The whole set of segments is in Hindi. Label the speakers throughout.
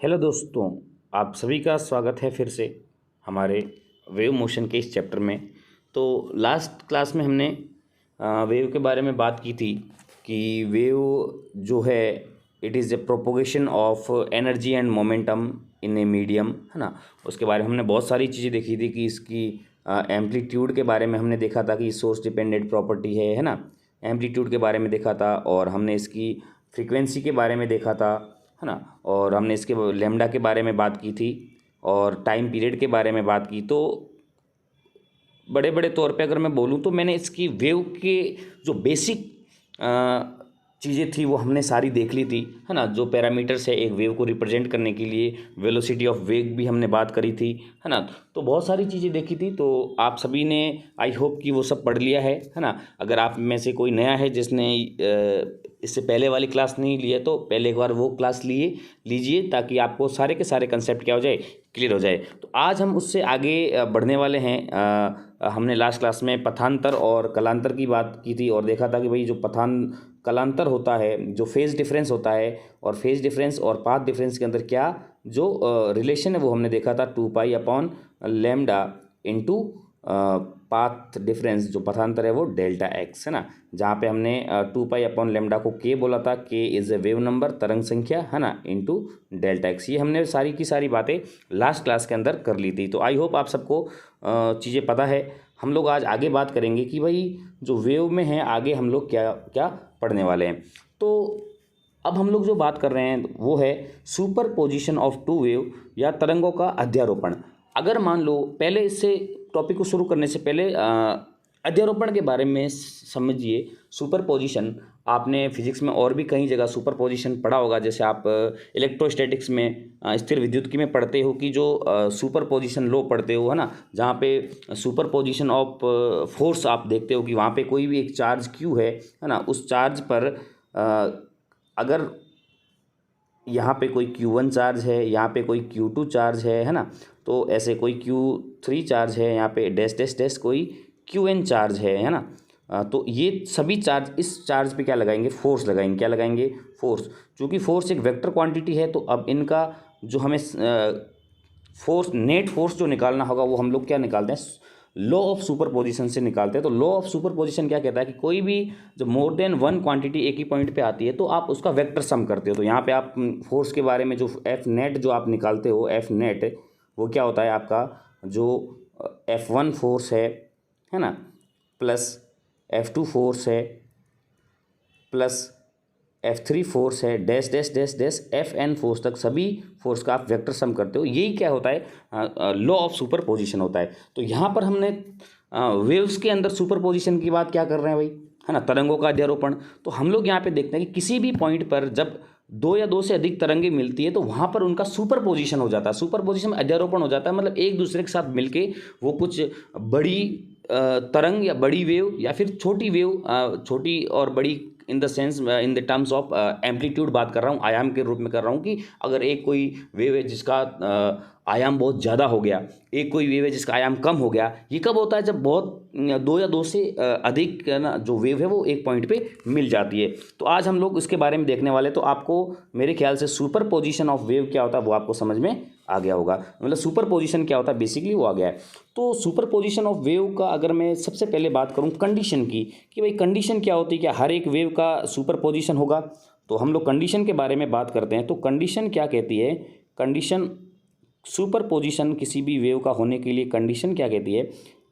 Speaker 1: हेलो दोस्तों, आप सभी का स्वागत है फिर से हमारे वेव मोशन के इस चैप्टर में। तो लास्ट क्लास में हमने वेव के बारे में बात की थी कि वेव जो है it is a propagation of energy and momentum in a medium, है ना। उसके बारे में हमने बहुत सारी चीज़ें देखी थी कि इसकी एम्पलीट्यूड के बारे में हमने देखा था कि सोर्स डिपेंडेंट प्रॉपर्टी है ना। एम्पलीट्यूड के बारे में देखा था और हमने इसकी फ्रीक्वेंसी के बारे में देखा था, है ना। और हमने इसके लेमडा के बारे में बात की थी और टाइम पीरियड के बारे में बात की। तो बड़े बड़े तौर पे अगर मैं बोलूँ तो मैंने इसकी वेव के जो बेसिक चीज़ें थी वो हमने सारी देख ली थी, है ना। जो पैरामीटर्स है एक वेव को रिप्रेजेंट करने के लिए, वेलोसिटी ऑफ वेग भी हमने बात करी थी, है ना। तो बहुत सारी चीज़ें देखी थी। तो आप सभी ने आई होप कि वो सब पढ़ लिया है ना। अगर आप में से कोई नया है जिसने इससे पहले वाली क्लास नहीं ली है तो पहले एक बार वो क्लास लीजिए ताकि आपको सारे के सारे कंसेप्ट क्या हो जाए, क्लियर हो जाए। तो आज हम उससे आगे बढ़ने वाले हैं। हमने लास्ट क्लास में पथांतर और कलांतर की बात की थी और देखा था कि भाई जो कलांतर होता है, जो फेज डिफरेंस होता है, और फेज डिफरेंस और पाथ डिफरेंस के अंदर क्या जो रिलेशन है वो हमने देखा था 2 pi upon lambda into path difference, जो पथांतर है वो डेल्टा एक्स, है ना। जहाँ पे हमने 2 पाई अपॉन लेमडा को के बोला था, के इज़ ए वेव नंबर, तरंग संख्या, है ना, इंटू डेल्टा एक्स। ये हमने सारी की सारी बातें लास्ट क्लास के अंदर कर ली थी। तो आई होप आप सबको चीज़ें पता है। हम लोग आज आगे बात करेंगे कि भाई जो वेव में है आगे हम लोग क्या क्या पढ़ने वाले हैं। तो अब हम लोग जो बात कर रहे हैं वो है superposition of two wave या तरंगों का अध्यारोपण। अगर मान लो, पहले इससे टॉपिक को शुरू करने से पहले अध्यारोपण के बारे में समझिए। सुपर पोजिशन आपने फिजिक्स में और भी कई जगह सुपर पोजिशन पढ़ा होगा। जैसे आप इलेक्ट्रोस्टैटिक्स में स्थिर विद्युत्की में पढ़ते हो कि जो सुपर पोजिशन लॉ पढ़ते हो, है ना। जहाँ पे सुपर पोजिशन ऑफ फोर्स आप देखते हो कि वहाँ पे कोई भी एक चार्ज क्यू है ना। उस चार्ज पर अगर यहाँ पे कोई Q1 चार्ज है, यहाँ पे कोई Q2 चार्ज है ना। तो ऐसे कोई Q3 चार्ज है, यहाँ पे डैश डैश डैश कोई Qn चार्ज है ना। तो ये सभी चार्ज, इस चार्ज पे क्या लगाएंगे, फोर्स लगाएंगे। क्या लगाएंगे, फोर्स। चूँकि फोर्स एक वेक्टर क्वांटिटी है तो अब इनका जो हमें फोर्स, नेट फोर्स जो निकालना होगा वो हम लोग क्या निकालते हैं, लॉ ऑफ सुपर पोजिशन से निकालते हैं। तो लॉ ऑफ सुपर पोजिशन क्या कहता है कि कोई भी जब मोर देन वन क्वांटिटी एक ही पॉइंट पे आती है तो आप उसका वेक्टर सम करते हो। तो यहाँ पे आप फोर्स के बारे में जो एफ नेट जो आप निकालते हो, एफ नेट वो क्या होता है आपका, जो F1 फोर्स है ना, प्लस F2 फोर्स है, प्लस F3 फोर्स है, dash dash dash dash Fn force तक सभी फोर्स का आप वेक्टर सम करते हो। यही क्या होता है, लॉ ऑफ सुपर पोजिशन होता है। तो यहाँ पर हमने वेव्स के अंदर सुपर पोजिशन की बात क्या कर रहे हैं भाई, है ना, तरंगों का अध्यारोपण। तो हम लोग यहाँ पे देखते हैं कि किसी भी पॉइंट पर जब दो या दो से अधिक तरंगे मिलती है तो वहाँ पर उनका सुपर पोजिशन हो जाता है। सुपर पोजिशन में अध्यारोपण हो जाता है, मतलब एक दूसरे के साथ मिलके वो कुछ बड़ी तरंग या बड़ी वेव या फिर छोटी वेव, छोटी और बड़ी in the sense, in the terms of amplitude बात कर रहा हूँ, आयाम के रूप में कर रहा हूँ। कि अगर एक कोई वेव है जिसका आयाम बहुत ज़्यादा हो गया, एक कोई वेव है जिसका आयाम कम हो गया। ये कब होता है, जब बहुत दो या दो से अधिक ना जो वेव है वो एक पॉइंट पे मिल जाती है। तो आज हम लोग इसके बारे में देखने वाले। तो आपको मेरे ख्याल से सुपर पोजिशन ऑफ वेव क्या होता है वो आपको समझ में आ गया होगा। मतलब सुपर पोजिशन क्या होता है बेसिकली वो आ गया है। तो सुपर पोजिशन ऑफ वेव का अगर मैं सबसे पहले बात करूं कंडीशन की, कि भाई कंडीशन क्या होती है, क्या हर एक वेव का सुपर पोजिशन होगा। तो हम लोग कंडीशन के बारे में बात करते हैं। तो कंडीशन क्या कहती है, कंडीशन सुपर पोजिशन किसी भी वेव का होने के लिए कंडीशन क्या कहती है,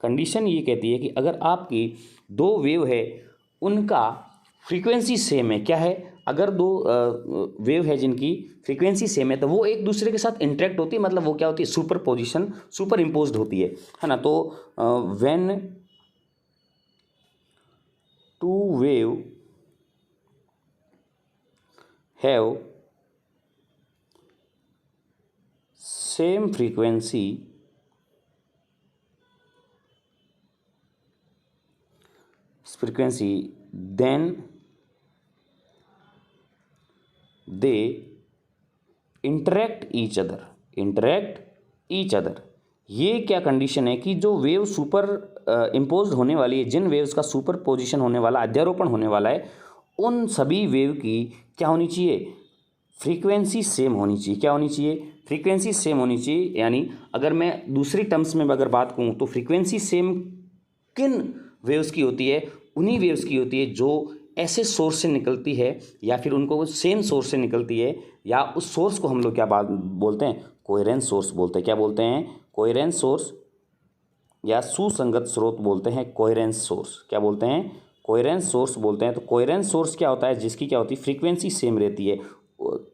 Speaker 1: कंडीशन ये कहती है कि अगर आपकी दो वेव है उनका फ्रीक्वेंसी सेम है, क्या है, अगर दो वेव है जिनकी फ्रीक्वेंसी सेम है तो वो एक दूसरे के साथ इंटरेक्ट होती है, मतलब वो क्या होती है, सुपर पोजिशन, सुपर इम्पोज्ड होती है ना। तो when two wave have same frequency then they interact each other। ये क्या कंडीशन है कि जो वेव सुपर इम्पोज्ड होने वाली है, जिन वेव्स का सुपर पोजिशन होने वाला, अध्यारोपण होने वाला है, उन सभी वेव की क्या होनी चाहिए, फ्रीक्वेंसी सेम होनी चाहिए। क्या होनी चाहिए? फ्रीक्वेंसी सेम होनी चाहिए। यानी अगर मैं दूसरी टर्म्स में अगर बात करूँ तो फ्रीक्वेंसी सेम किन वेव्स की होती है? उन्हीं वेव्स की होती है जो ऐसे सोर्स से निकलती है या फिर उनको सेम सोर्स से निकलती है, या उस सोर्स को हम लोग क्या बात बोलते हैं? कोहेरेंट सोर्स बोलते हैं। क्या बोलते हैं? कोहेरेंट सोर्स या सुसंगत स्रोत बोलते हैं। कोहेरेंट सोर्स क्या बोलते हैं? कोहेरेंट सोर्स बोलते हैं। तो कोहेरेंट सोर्स क्या होता है? जिसकी क्या होती है? फ्रीक्वेंसी सेम रहती है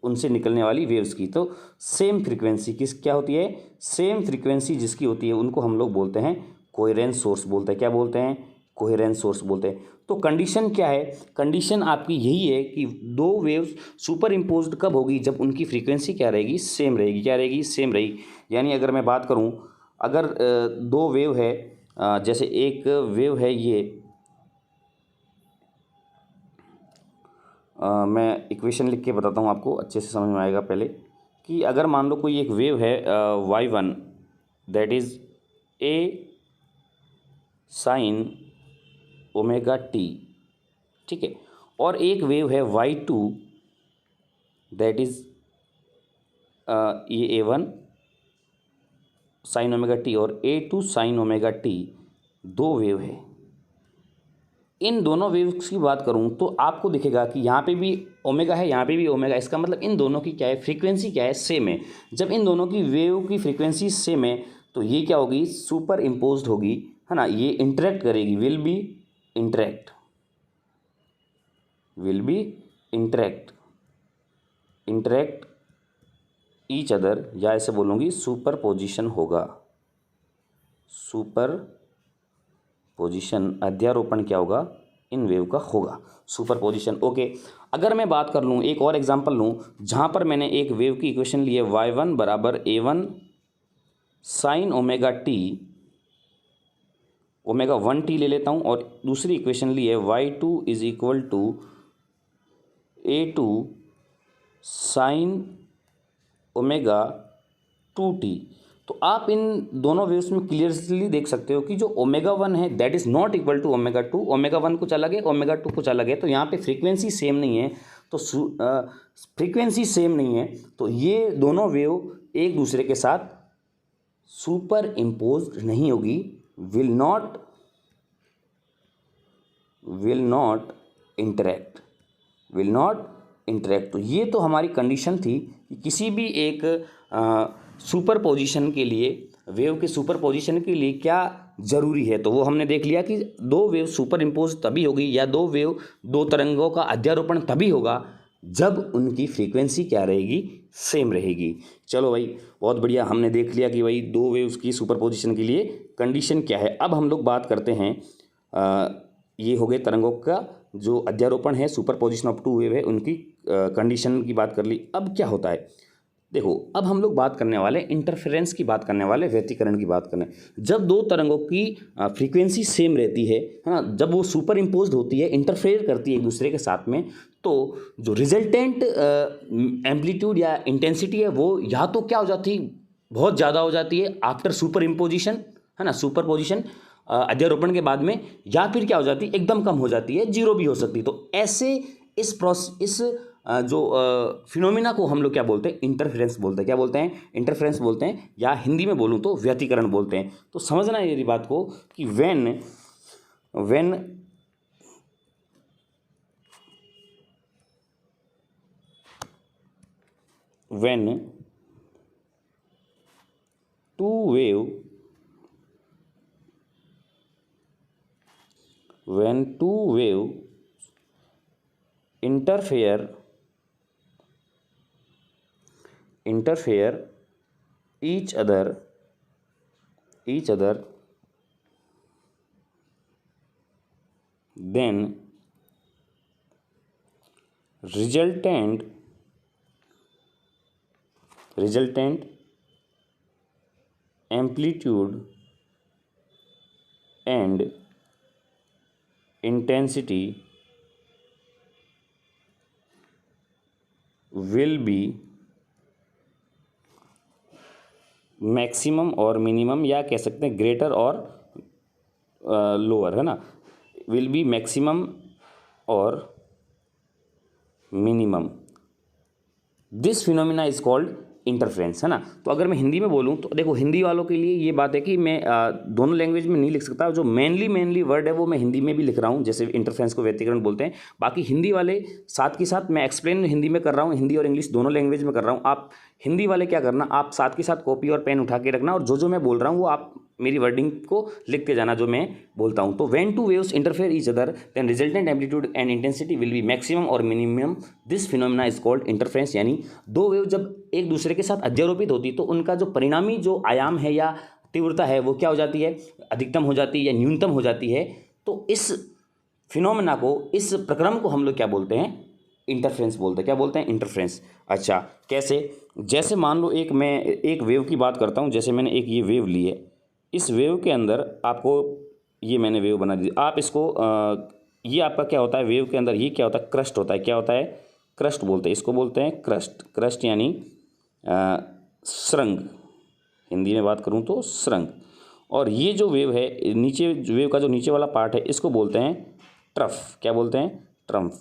Speaker 1: उनसे निकलने वाली वेव्स की। तो सेम फ्रीक्वेंसी किस क्या होती है? सेम फ्रीक्वेंसी जिसकी होती है उनको हम लोग बोलते हैं कोहेरेंट सोर्स बोलते हैं। क्या बोलते हैं? कोहेरेंट सोर्स बोलते हैं। तो कंडीशन क्या है? कंडीशन आपकी यही है कि दो वेव्स सुपर इम्पोज्ड कब होगी? जब उनकी फ्रीक्वेंसी क्या रहेगी? सेम रहेगी। क्या रहेगी? सेम रहेगी। यानी अगर मैं बात करूं, अगर दो वेव है, जैसे एक वेव है ये, मैं इक्वेशन लिख के बताता हूँ आपको, अच्छे से समझ में आएगा। पहले कि अगर मान लो कोई एक वेव है y1, that is a sign omega T, ठीक है, और एक वेव है y2, दैट इज़ ये a1 साइन ओमेगा टी और a2 साइन ओमेगा टी, दो वेव है। इन दोनों वेव्स की बात करूं तो आपको दिखेगा कि यहाँ पे भी ओमेगा है, यहाँ पे भी ओमेगा। इसका मतलब इन दोनों की क्या है? फ्रीक्वेंसी क्या है? सेम है। जब इन दोनों की वेव की फ्रीक्वेंसी सेम है तो ये क्या होगी? सुपर इम्पोज्ड होगी, है ना। ये इंटरेक्ट करेगी, will be interact, will be interact, interact each other, या ऐसे बोलूँगी सुपर पोजिशन होगा। सुपर पोजीशन, अध्यारोपण क्या होगा? इन वेव का होगा, सुपर पोजीशन। ओके, अगर मैं बात कर लूँ, एक और एग्जांपल लूँ जहाँ पर मैंने एक वेव की इक्वेशन ली है y1 बराबर a1 sine omega T, omega 1t ले लेता हूँ, और दूसरी इक्वेशन ली है y2 is equal to a2 sine omega 2t। तो आप इन दोनों वेव्स में क्लियरली देख सकते हो कि जो ओमेगा 1 है that is not equal to omega 2। Omega 1 कुछ अलग है, ओमेगा 2 कुछ अलग है। तो यहाँ पे फ्रीक्वेंसी सेम नहीं है। तो फ्रीक्वेंसी सेम नहीं है तो ये दोनों वेव एक दूसरे के साथ सुपर इम्पोज्ड नहीं होगी, will not interact, will not interact. तो ये तो हमारी कंडीशन थी कि किसी भी एक सुपर पोजीशन के लिए, वेव के सुपर पोजीशन के लिए क्या ज़रूरी है। तो वो हमने देख लिया कि दो वेव सुपर इम्पोज तभी होगी, या दो तरंगों का अध्यारोपण तभी होगा जब उनकी फ्रीक्वेंसी क्या रहेगी? सेम रहेगी। चलो भाई, बहुत बढ़िया, हमने देख लिया कि भाई दो वेव्स की सुपर पोजिशन के लिए कंडीशन क्या है। अब हम लोग बात करते हैं, ये हो गए तरंगों का जो अध्यारोपण है, superposition of two wave है, उनकी कंडीशन की बात कर ली। अब क्या होता है? देखो, अब हम लोग बात करने वाले इंटरफेरेंस की बात करने वाले, व्यतिकरण की बात करने। जब दो तरंगों की फ्रीक्वेंसी सेम रहती है ना, जब वो सुपर इम्पोज्ड होती है, इंटरफेयर करती है एक दूसरे के साथ में, तो जो रिजल्टेंट एम्पलीट्यूड या इंटेंसिटी है वो या तो क्या हो जाती है? बहुत ज़्यादा हो जाती है आफ्टर सुपर इम्पोजिशन, है ना, सुपर पोजिशन, अध्यारोपण के बाद में, या फिर क्या हो जाती है? एकदम कम हो जाती है, जीरो भी हो सकती है। तो ऐसे इस जो फिनोमिना को हम लोग क्या बोलते हैं? इंटरफेरेंस बोलते हैं। क्या बोलते हैं? इंटरफेरेंस बोलते हैं, या हिंदी में बोलूँ तो व्यतिकरण बोलते हैं। तो समझना है मेरी बात को कि when two wave interfere each other, then resultant amplitude and intensity will be maximum और मिनिमम, या कह सकते हैं ग्रेटर और लोअर, है ना, विल बी मैक्सिमम और minimum this phenomena is called interference, है ना। तो अगर मैं हिंदी में बोलूँ तो देखो, हिंदी वालों के लिए ये बात है कि मैं दोनों लैंग्वेज में नहीं लिख सकता। जो मेनली वर्ड है वो मैं हिंदी में भी लिख रहा हूँ, जैसे इंटरफ्रेंस को व्यतिकरण बोलते हैं। बाकी हिंदी वाले साथ के साथ मैं एक्सप्लेन हिंदी में कर रहा हूँ, हिंदी और इंग्लिश दोनों लैंग्वेज में कर रहा हूँ। आप हिंदी वाले क्या करना, आप साथ के साथ कॉपी और पेन उठा के रखना, और जो मैं बोल रहा हूँ वो आप मेरी वर्डिंग को लिखते जाना जो मैं बोलता हूँ। तो when two waves interfere each other then resultant amplitude and intensity will be maximum और minimum, this phenomena is called interference. यानी दो वेव जब एक दूसरे के साथ अध्यारोपित होती तो उनका जो परिणामी जो आयाम है या तीव्रता है वो क्या हो जाती है, अधिकतम हो जाती है या न्यूनतम हो जाती है। तो इस फिनोमिना को, इस प्रक्रम को हम लोग क्या बोलते हैं, इंटरफ्रेंस बोलते हैं। क्या बोलते हैं, इंटरफ्रेंस। अच्छा, कैसे, जैसे मान लो मैं एक वेव की बात करता हूँ। जैसे मैंने एक ये वेव ली है, इस वेव के अंदर आपको ये मैंने वेव बना दी। आप इसको ये आपका क्या होता है, वेव के अंदर ये क्या होता है, क्रस्ट होता है। क्या होता है, क्रस्ट बोलते हैं इसको, बोलते हैं क्रस्ट। क्रस्ट यानी सुरंग, हिंदी में बात करूँ तो सुरंग। और ये जो वेव है, नीचे वेव का जो नीचे वाला पार्ट है, इसको बोलते हैं ट्रफ। क्या बोलते हैं, ट्रम्फ।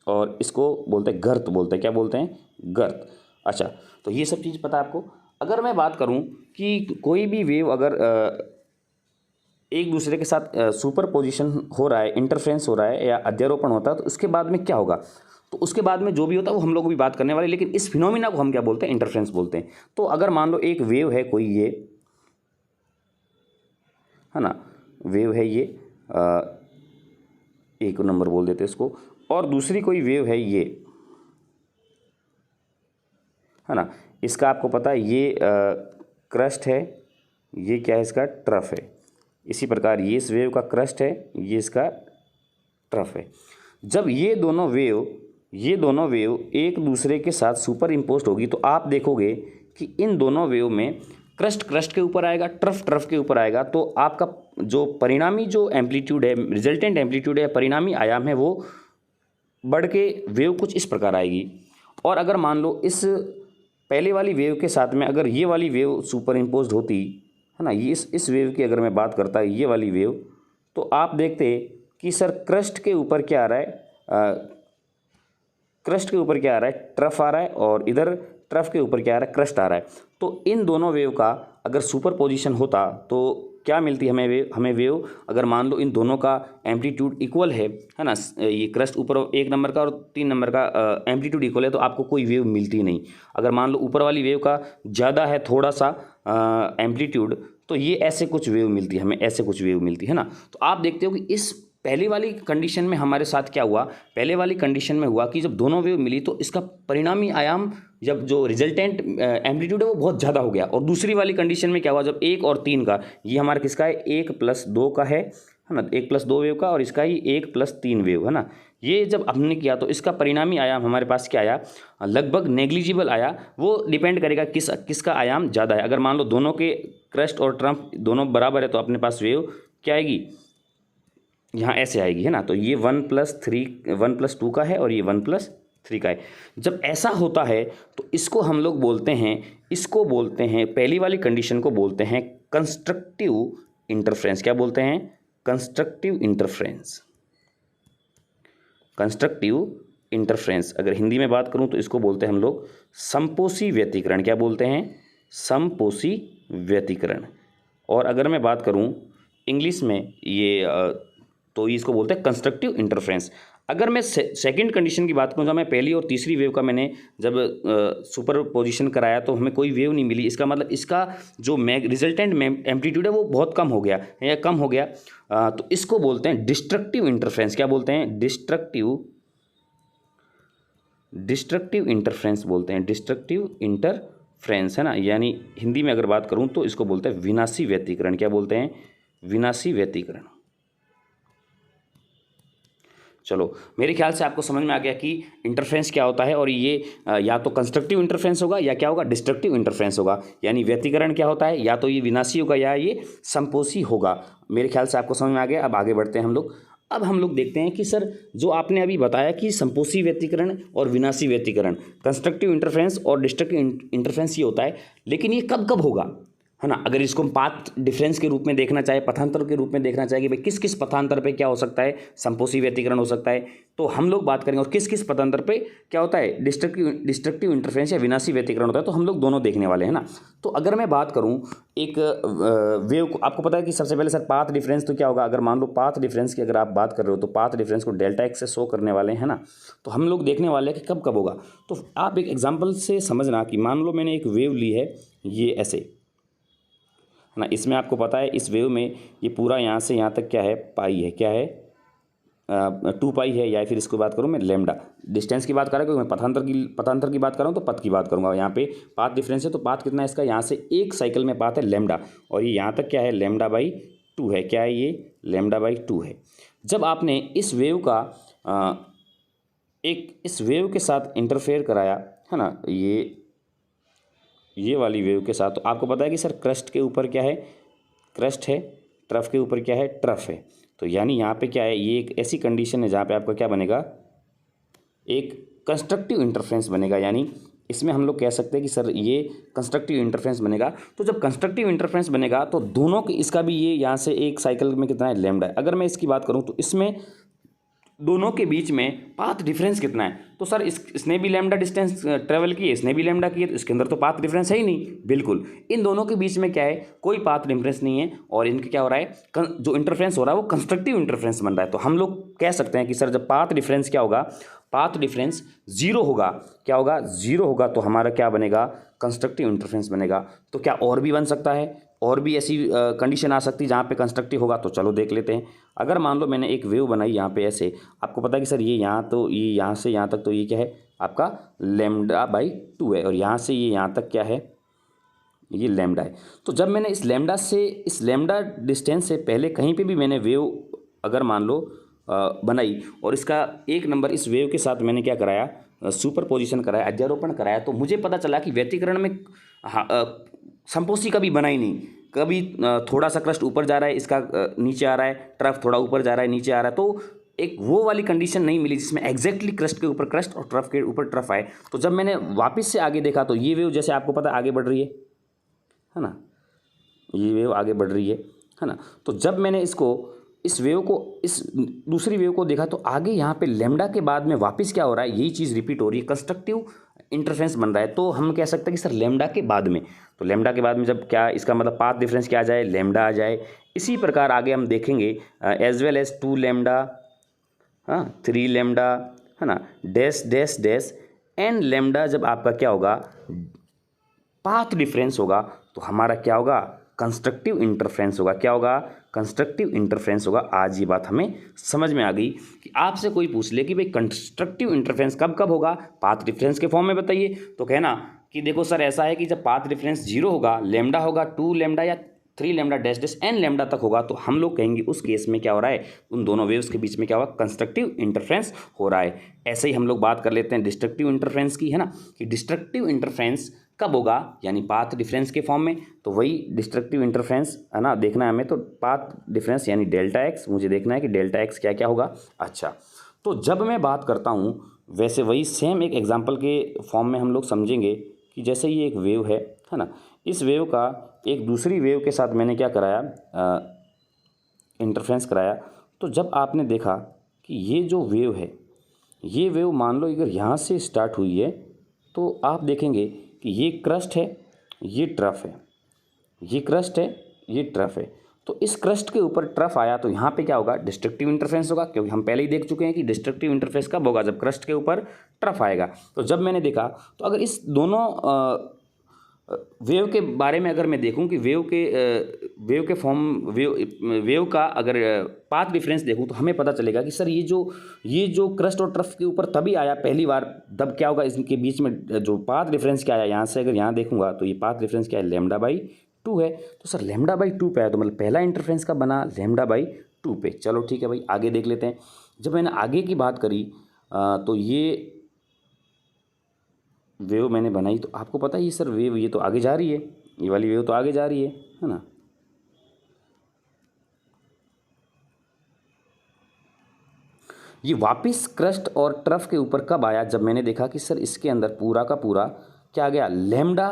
Speaker 1: और इसको बोलते हैं गर्त, बोलते हैं क्या बोलते हैं, गर्त। अच्छा, तो ये सब चीज़ पता है आपको। अगर मैं बात करूं कि कोई भी वेव अगर एक दूसरे के साथ सुपर पोजिशन हो रहा है, इंटरफ्रेंस हो रहा है या अध्यारोपण होता है, तो उसके बाद में क्या होगा, तो उसके बाद में जो भी होता है वो हम लोग भी बात करने वाले। लेकिन इस फिनोमिना को हम क्या बोलते हैं, इंटरफ्रेंस बोलते हैं। तो अगर मान लो एक वेव है कोई, ये है ना, वेव है ये, एक नंबर बोल देते इसको, और दूसरी कोई वेव है ये, है ना, इसका आपको पता है ये क्रस्ट है, ये क्या है, इसका ट्रफ है। इसी प्रकार ये इस वेव का क्रस्ट है, ये इसका ट्रफ है। जब ये दोनों वेव एक दूसरे के साथ सुपर इम्पोज्ड होगी तो आप देखोगे कि इन दोनों वेव में क्रस्ट के ऊपर आएगा, ट्रफ के ऊपर आएगा। तो आपका जो परिणामी जो एम्पलीट्यूड है, रिजल्टेंट एम्पलीट्यूड है, परिणामी आयाम है, वो बढ़ के वेव कुछ इस प्रकार आएगी। और अगर मान लो इस पहले वाली वेव के साथ में अगर ये वाली वेव सुपर इम्पोज्ड होती, है ना, ये इस वेव की अगर मैं बात करता ये वाली वेव, तो आप देखते कि सर क्रस्ट के ऊपर क्या आ रहा है, क्रस्ट के ऊपर क्या आ रहा है, ट्रफ आ रहा है, और इधर ट्रफ के ऊपर क्या आ रहा है, क्रस्ट आ रहा है। तो इन दोनों वेव का अगर सुपर पोजिशन होता तो क्या मिलती हमें वेव, अगर मान लो इन दोनों का एम्पलीट्यूड इक्वल है ना, ये क्रस्ट ऊपर 1 नंबर का और 3 नंबर का एम्पलीट्यूड इक्वल है, तो आपको कोई वेव मिलती नहीं। अगर मान लो ऊपर वाली वेव का ज़्यादा है थोड़ा सा एम्पलीट्यूड, तो ये ऐसे कुछ वेव मिलती है हमें, ऐसे कुछ वेव मिलती है ना। तो आप देखते हो कि इस पहली वाली कंडीशन में हमारे साथ क्या हुआ, पहले वाली कंडीशन में हुआ कि जब दोनों वेव मिली तो इसका परिणामी आयाम, जब जो रिजल्टेंट एम्पलीट्यूड है वो बहुत ज़्यादा हो गया। और दूसरी वाली कंडीशन में क्या हुआ, जब 1 और 3 का, ये हमारा किसका है, 1+2 का है ना, 1+2 वेव का, और इसका ही 1+3 वेव है ना। ये जब हमने किया तो इसका परिणामी आयाम हमारे पास क्या आया, लगभग नेग्लिजिबल आया। वो डिपेंड करेगा किसका आयाम ज़्यादा है। अगर मान लो दोनों के क्रस्ट और ट्रम्प दोनों बराबर है तो अपने पास वेव क्या आएगी, यहाँ ऐसे आएगी, है ना। तो ये 1+2 का है और ये 1+3 का है। जब ऐसा होता है तो इसको हम लोग बोलते हैं, पहली वाली कंडीशन को बोलते हैं कंस्ट्रक्टिव इंटरफ्रेंस। क्या बोलते हैं, कंस्ट्रक्टिव इंटरफ्रेंस। कंस्ट्रक्टिव इंटरफ्रेंस अगर हिंदी में बात करूं तो इसको बोलते हैं हम लोग समपोषी व्यतिकरण। क्या बोलते हैं, समपोषी व्यतिकरण। और अगर मैं बात करूं इंग्लिश में ये तो इसको बोलते हैं कंस्ट्रक्टिव इंटरफ्रेंस। अगर मैं सेकंड कंडीशन की बात करूँ, जब मैं पहली और तीसरी वेव का मैंने जब सुपर पोजिशन कराया तो हमें कोई वेव नहीं मिली, इसका मतलब इसका जो रिजल्टेंट एम्पलीट्यूड है वो बहुत कम हो गया या कम हो गया, तो इसको बोलते हैं डिस्ट्रक्टिव इंटरफ्रेंस। क्या बोलते हैं, डिस्ट्रक्टिव इंटरफ्रेंस बोलते हैं, डिस्ट्रक्टिव इंटरफ्रेंस, है ना। यानी हिंदी में अगर बात करूँ तो इसको बोलते हैं विनाशी व्यतिकरण। क्या बोलते हैं, विनाशी व्यतिकरण। चलो, मेरे ख्याल से आपको समझ में आ गया कि इंटरफ्रेंस क्या होता है, और ये या तो कंस्ट्रक्टिव इंटरफ्रेंस होगा या क्या होगा, डिस्ट्रक्टिव इंटरफ्रेंस होगा। यानी व्यतिकरण क्या होता है, या तो ये विनाशी होगा या ये समपोषी होगा। मेरे ख्याल से आपको समझ में आ गया। अब आगे बढ़ते हैं हम लोग। अब हम लोग देखते हैं कि सर जो आपने अभी बताया कि समपोषी व्यतिकरण और विनाशी व्यतिकरण, कंस्ट्रक्टिव इंटरफ्रेंस और डिस्ट्रक्टिव इंटरफ्रेंस ये होता है, लेकिन ये कब कब होगा, है ना। अगर इसको हम पाथ डिफरेंस के रूप में देखना चाहे, पथांतर के रूप में देखना चाहे कि भाई किस किस पथांतर पे क्या हो सकता है, संपोषी व्यतिकरण हो सकता है, तो हम लोग बात करेंगे। और किस किस पथांतर पे क्या होता है, डिस्ट्रक्टिव इंटरफेरेंस या विनाशी व्यतिकरण होता है, तो हम लोग दोनों देखने वाले हैं ना। तो अगर मैं बात करूँ एक वेव को, आपको पता है कि सबसे पहले सर पाथ डिफरेंस तो क्या होगा, अगर मान लो पाथ डिफरेंस की अगर आप बात कर रहे हो तो पाथ डिफरेंस को डेल्टा एक्स से शो करने वाले हैं ना। तो हम लोग देखने वाले हैं कि कब कब होगा। तो आप एक एग्जाम्पल से समझना कि मान लो मैंने एक वेव ली है, ये ऐसे है ना। इसमें आपको पता है इस वेव में ये पूरा यहाँ से यहाँ तक क्या है, पाई है, क्या है 2 पाई है, या फिर इसको बात करूँ मैं लेमडा। डिस्टेंस की बात कर रहा हूँ क्योंकि मैं पथांतर की बात कर रहा हूँ तो पथ की बात करूँगा। यहाँ पे पाथ डिफरेंस है तो पाथ कितना है इसका, यहाँ से एक साइकिल में पाथ है लेमडा, और ये यहाँ तक क्या है लेमडा बाई 2 है। क्या है ये, लेमडा बाई 2 है। जब आपने इस वेव का इस वेव के साथ इंटरफेयर कराया है ना, ये वाली वेव के साथ, तो आपको पता है कि सर क्रस्ट के ऊपर क्या है, क्रस्ट है, ट्रफ के ऊपर क्या है, ट्रफ है। तो यानी यहाँ पे क्या है, ये एक ऐसी कंडीशन है जहाँ पे आपका क्या बनेगा, एक कंस्ट्रक्टिव इंटरफेरेंस बनेगा। यानी इसमें हम लोग कह सकते हैं कि सर ये कंस्ट्रक्टिव इंटरफेरेंस बनेगा। तो जब कंस्ट्रक्टिव इंटरफेरेंस बनेगा तो दोनों के, इसका भी ये यहाँ से एक साइकिल में कितना है लेमडा है। अगर मैं इसकी बात करूँ तो इसमें दोनों के बीच में पाथ डिफरेंस कितना है, तो सर इसने भी लैम्डा डिस्टेंस ट्रेवल की है, इसने भी लैम्डा की है, तो इसके अंदर तो पाथ डिफरेंस है ही नहीं। बिल्कुल इन दोनों के बीच में क्या है, कोई पाथ डिफरेंस नहीं है, और इनके क्या हो रहा है, जो इंटरफ्रेंस हो रहा है वो कंस्ट्रक्टिव इंटरफ्रेंस बन रहा है। तो हम लोग कह सकते हैं कि सर जब पाथ डिफरेंस क्या होगा, पाथ डिफरेंस जीरो होगा, क्या होगा, जीरो होगा, तो हमारा क्या बनेगा, कंस्ट्रक्टिव इंटरफ्रेंस बनेगा। तो क्या और भी बन सकता है, और भी ऐसी कंडीशन आ सकती है जहाँ पे कंस्ट्रक्टिव होगा, तो चलो देख लेते हैं। अगर मान लो मैंने एक वेव बनाई यहाँ पे ऐसे, आपको पता है कि सर ये यहाँ, तो ये यहाँ से यहाँ तक, तो ये क्या है आपका लेमडा बाई 2 है, और यहाँ से ये यहाँ तक क्या है, ये लेमडा है। तो जब मैंने इस लेमडा से, इस लेमडा डिस्टेंस से पहले कहीं पे भी मैंने वेव अगर मान लो बनाई, और इसका एक नंबर इस वेव के साथ मैंने क्या कराया, सुपर पोजिशन कराया, अध्यारोपण कराया, तो मुझे पता चला कि व्यतिकरण में संपोषी कभी बना ही नहीं। कभी थोड़ा सा क्रस्ट ऊपर जा रहा है, इसका नीचे आ रहा है, ट्रफ थोड़ा ऊपर जा रहा है, नीचे आ रहा है, तो एक वो वाली कंडीशन नहीं मिली जिसमें एग्जैक्टली क्रस्ट के ऊपर क्रस्ट और ट्रफ के ऊपर ट्रफ आए। तो जब मैंने वापस से आगे देखा तो ये वेव जैसे आपको पता है आगे बढ़ रही है ना, ये वेव आगे बढ़ रही है ना। तो जब मैंने इस वेव को, इस दूसरी वेव को देखा तो आगे यहाँ पे लेमडा के बाद में वापस क्या हो रहा है, यही चीज़ रिपीट हो रही है, कंस्ट्रक्टिव इंटरफेरेंस बन रहा है। तो हम कह सकते हैं कि सर लेमडा के बाद में, तो लेमडा के बाद में जब क्या, इसका मतलब पाथ डिफरेंस क्या आ जाए, लेमडा आ जाए। इसी प्रकार आगे हम देखेंगे एज वेल एज 2 लेमडा, हाँ 3 लेमडा, है ना, dash dash dash n lambda. जब आपका क्या होगा, पाथ डिफरेंस होगा, तो हमारा क्या होगा, कंस्ट्रक्टिव इंटरफेरेंस होगा। क्या होगा, कंस्ट्रक्टिव इंटरफेरेंस होगा। आज ये बात हमें समझ में आ गई कि आपसे कोई पूछ ले कि भाई कंस्ट्रक्टिव इंटरफेरेंस कब कब होगा, पाथ डिफरेंस के फॉर्म में बताइए, तो कहना कि देखो सर ऐसा है कि जब पाथ डिफरेंस 0 होगा, लेमडा होगा 2 लेमडा या 3 lambda dash dash n lambda तक होगा, तो हम लोग कहेंगे उस केस में क्या हो रहा है, उन दोनों वेव्स के बीच में क्या होगा, कंस्ट्रक्टिव इंटरफेरेंस हो रहा है। ऐसे ही हम लोग बात कर लेते हैं डिस्ट्रक्टिव इंटरफेरेंस की, है ना, कि डिस्ट्रक्टिव इंटरफेरेंस कब होगा, यानी पाथ डिफरेंस के फॉर्म में। तो वही डिस्ट्रक्टिव इंटरफेरेंस है ना, देखना है हमें, तो पाथ डिफरेंस यानी डेल्टा एक्स, मुझे देखना है कि डेल्टा एक्स क्या क्या होगा। अच्छा, तो जब मैं बात करता हूँ, वैसे वही सेम एक एग्जांपल के फॉर्म में हम लोग समझेंगे कि जैसे ये एक वेव है ना, इस वेव का एक दूसरी वेव के साथ मैंने क्या कराया, इंटरफेरेंस कराया। तो जब आपने देखा कि ये जो वेव है, ये वेव मान लो अगर यहाँ से स्टार्ट हुई है, तो आप देखेंगे कि ये क्रस्ट है, ये ट्रफ है, ये क्रस्ट है, ये ट्रफ है। तो इस क्रस्ट के ऊपर ट्रफ आया, तो यहाँ पे क्या होगा, डिस्ट्रक्टिव इंटरफेरेंस होगा, क्योंकि हम पहले ही देख चुके हैं कि डिस्ट्रक्टिव इंटरफेरेंस कब होगा, जब क्रस्ट के ऊपर ट्रफ आएगा। तो जब मैंने देखा, तो अगर इस दोनों वेव के बारे में अगर मैं देखूं कि वेव के फॉर्म, वेव का अगर पाथ डिफरेंस देखूं, तो हमें पता चलेगा कि सर ये जो क्रस्ट और ट्रफ के ऊपर तभी आया पहली बार, तब क्या होगा, इसके बीच में जो पाथ डिफरेंस क्या आया, यहाँ से अगर यहाँ देखूंगा तो ये पाथ डिफरेंस क्या है, लेमडा बाई 2 है। तो सर लेमडा बाई 2 पे आया, तो मतलब पहला इंटरफेरेंस का बना लेमडा बाई 2 पे। चलो ठीक है भाई, आगे देख लेते हैं। जब मैंने आगे की बात करी, तो ये वेव मैंने बनाई, तो आपको पता है ये सर वेव, ये तो आगे जा रही है, ये वाली वेव तो आगे जा रही है ना। ये वापस क्रस्ट और ट्रफ के ऊपर कब आया, जब मैंने देखा कि सर इसके अंदर पूरा का पूरा क्या आ गया, लेमडा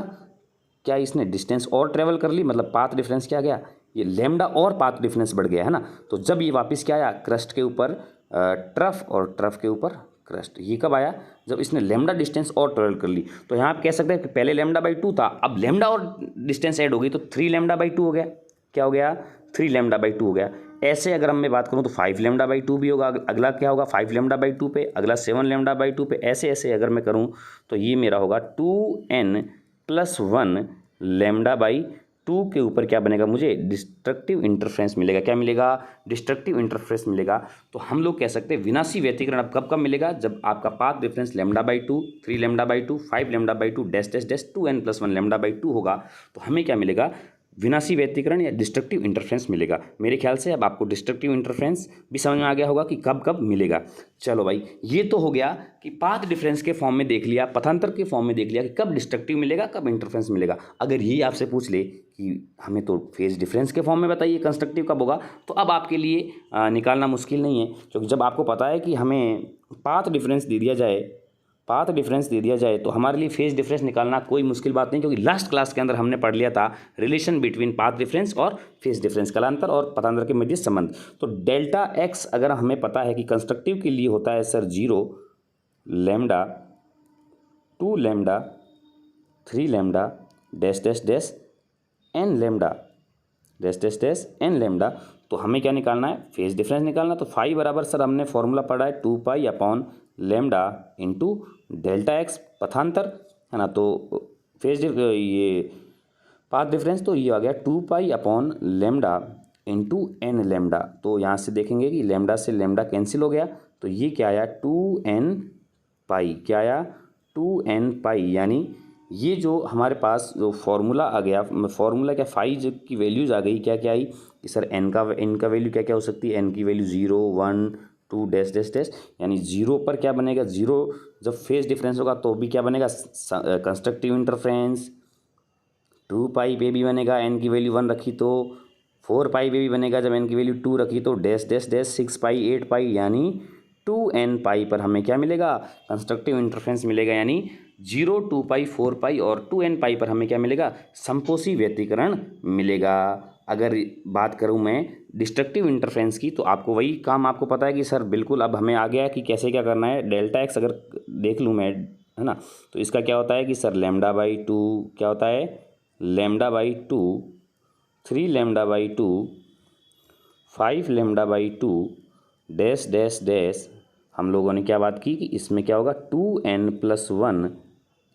Speaker 1: क्या इसने डिस्टेंस और ट्रेवल कर ली, मतलब पाथ डिफरेंस क्या गया, ये लैम्डा और पाथ डिफरेंस बढ़ गया है ना। तो जब ये वापस क्या आया, क्रस्ट के ऊपर ट्रफ और ट्रफ के ऊपर क्रस्ट, ये कब आया, जब इसने लैम्डा डिस्टेंस और ट्रेवल कर ली। तो यहाँ आप कह सकते हैं कि पहले λ/2 था, अब लैम्डा और डिस्टेंस ऐड हो गई तो 3λ/2 हो गया। क्या हो गया, 3λ/2 हो गया। ऐसे अगर मैं बात करूँ तो 5λ/2 भी होगा, अगला क्या होगा 5λ/2 पे, अगला 7λ/2 पे, ऐसे ऐसे अगर मैं करूँ तो ये मेरा होगा 2n+1 λ/2 के ऊपर क्या बनेगा, मुझे डिस्ट्रक्टिव इंटरफेरेंस मिलेगा। क्या मिलेगा, डिस्ट्रक्टिव इंटरफेरेंस मिलेगा। तो हम लोग कह सकते हैं विनाशी व्यतिकरण अब कब कब मिलेगा, जब आपका path difference λ/2, 3λ/2, 5λ/2 dash dash dash 2n+1 λ/2 होगा। तो हमें क्या मिलेगा, विनाशी व्यतिकरण या डिस्ट्रक्टिव इंटरफेरेंस मिलेगा। मेरे ख्याल से अब आपको डिस्ट्रक्टिव इंटरफेरेंस भी समझ में आ गया होगा कि कब कब मिलेगा। चलो भाई, ये तो हो गया कि पाथ डिफरेंस के फॉर्म में देख लिया, पथांतर के फॉर्म में देख लिया कि कब डिस्ट्रक्टिव मिलेगा, कब इंटरफेरेंस मिलेगा। अगर ये आपसे पूछ ले कि हमें तो फेज डिफरेंस के फॉर्म में बताइए कंस्ट्रक्टिव कब होगा, तो अब आपके लिए निकालना मुश्किल नहीं है, क्योंकि जब आपको पता है कि हमें पाथ डिफरेंस दे दिया जाए तो हमारे लिए फेज डिफरेंस निकालना कोई मुश्किल बात नहीं, क्योंकि लास्ट क्लास के अंदर हमने पढ़ लिया था रिलेशन बिटवीन पाथ डिफरेंस और फेज डिफरेंस, कालांतर और पथांतर के मध्य संबंध। तो डेल्टा एक्स अगर हमें पता है कि कंस्ट्रक्टिव के लिए होता है sir 0, lambda, 2 lambda, 3 lambda, dash dash dash n lambda, dash dash dash n lambda, तो हमें क्या निकालना है, फेज डिफरेंस निकालना। तो फाई बराबर सर हमने फॉर्मूला पढ़ा है 2π/λ इंटू डेल्टा एक्स पथांतर, है ना। तो फेज ये पाथ डिफरेंस तो ये आ गया 2π/λ इंटू एन लैम्डा। तो यहाँ से देखेंगे कि लैम्डा से लैम्डा कैंसिल हो गया, तो ये क्या आया 2n π, क्या आया 2n π, यानी ये जो हमारे पास जो फॉर्मूला आ गया, फॉर्मूला क्या फाई की वैल्यूज़ आ गई, क्या क्या आई कि सर एन का वैल्यू क्या क्या हो सकती है, एन की वैल्यू 0, 1, 2 डैश डैश डैश, यानी 0 पर क्या बनेगा, 0 जब फेज डिफरेंस होगा तो भी क्या बनेगा, कंस्ट्रक्टिव इंटरफेरेंस। 2π पे भी बनेगा, एन की वैल्यू 1 रखी तो, 4π पे भी बनेगा जब एन की वैल्यू 2 रखी तो, डैश डैश डैश 6π, 8π, यानी 2n π पर हमें क्या मिलेगा, कंस्ट्रक्टिव इंटरफेरेंस मिलेगा। यानी 0, 2π, 4π और 2n π पर हमें क्या मिलेगा, समपोषी व्यतिकरण मिलेगा। अगर बात करूं मैं डिस्ट्रक्टिव इंटरफेरेंस की, तो आपको वही काम आपको पता है कि सर बिल्कुल अब हमें आ गया कि कैसे क्या करना है। डेल्टा एक्स अगर देख लूँ मैं, है ना, तो इसका क्या होता है कि सर λ/2 क्या होता है, λ/2, 3λ/2, 5λ/2 डैश डैश डैश, हम लोगों ने क्या बात की कि इसमें क्या होगा 2n+1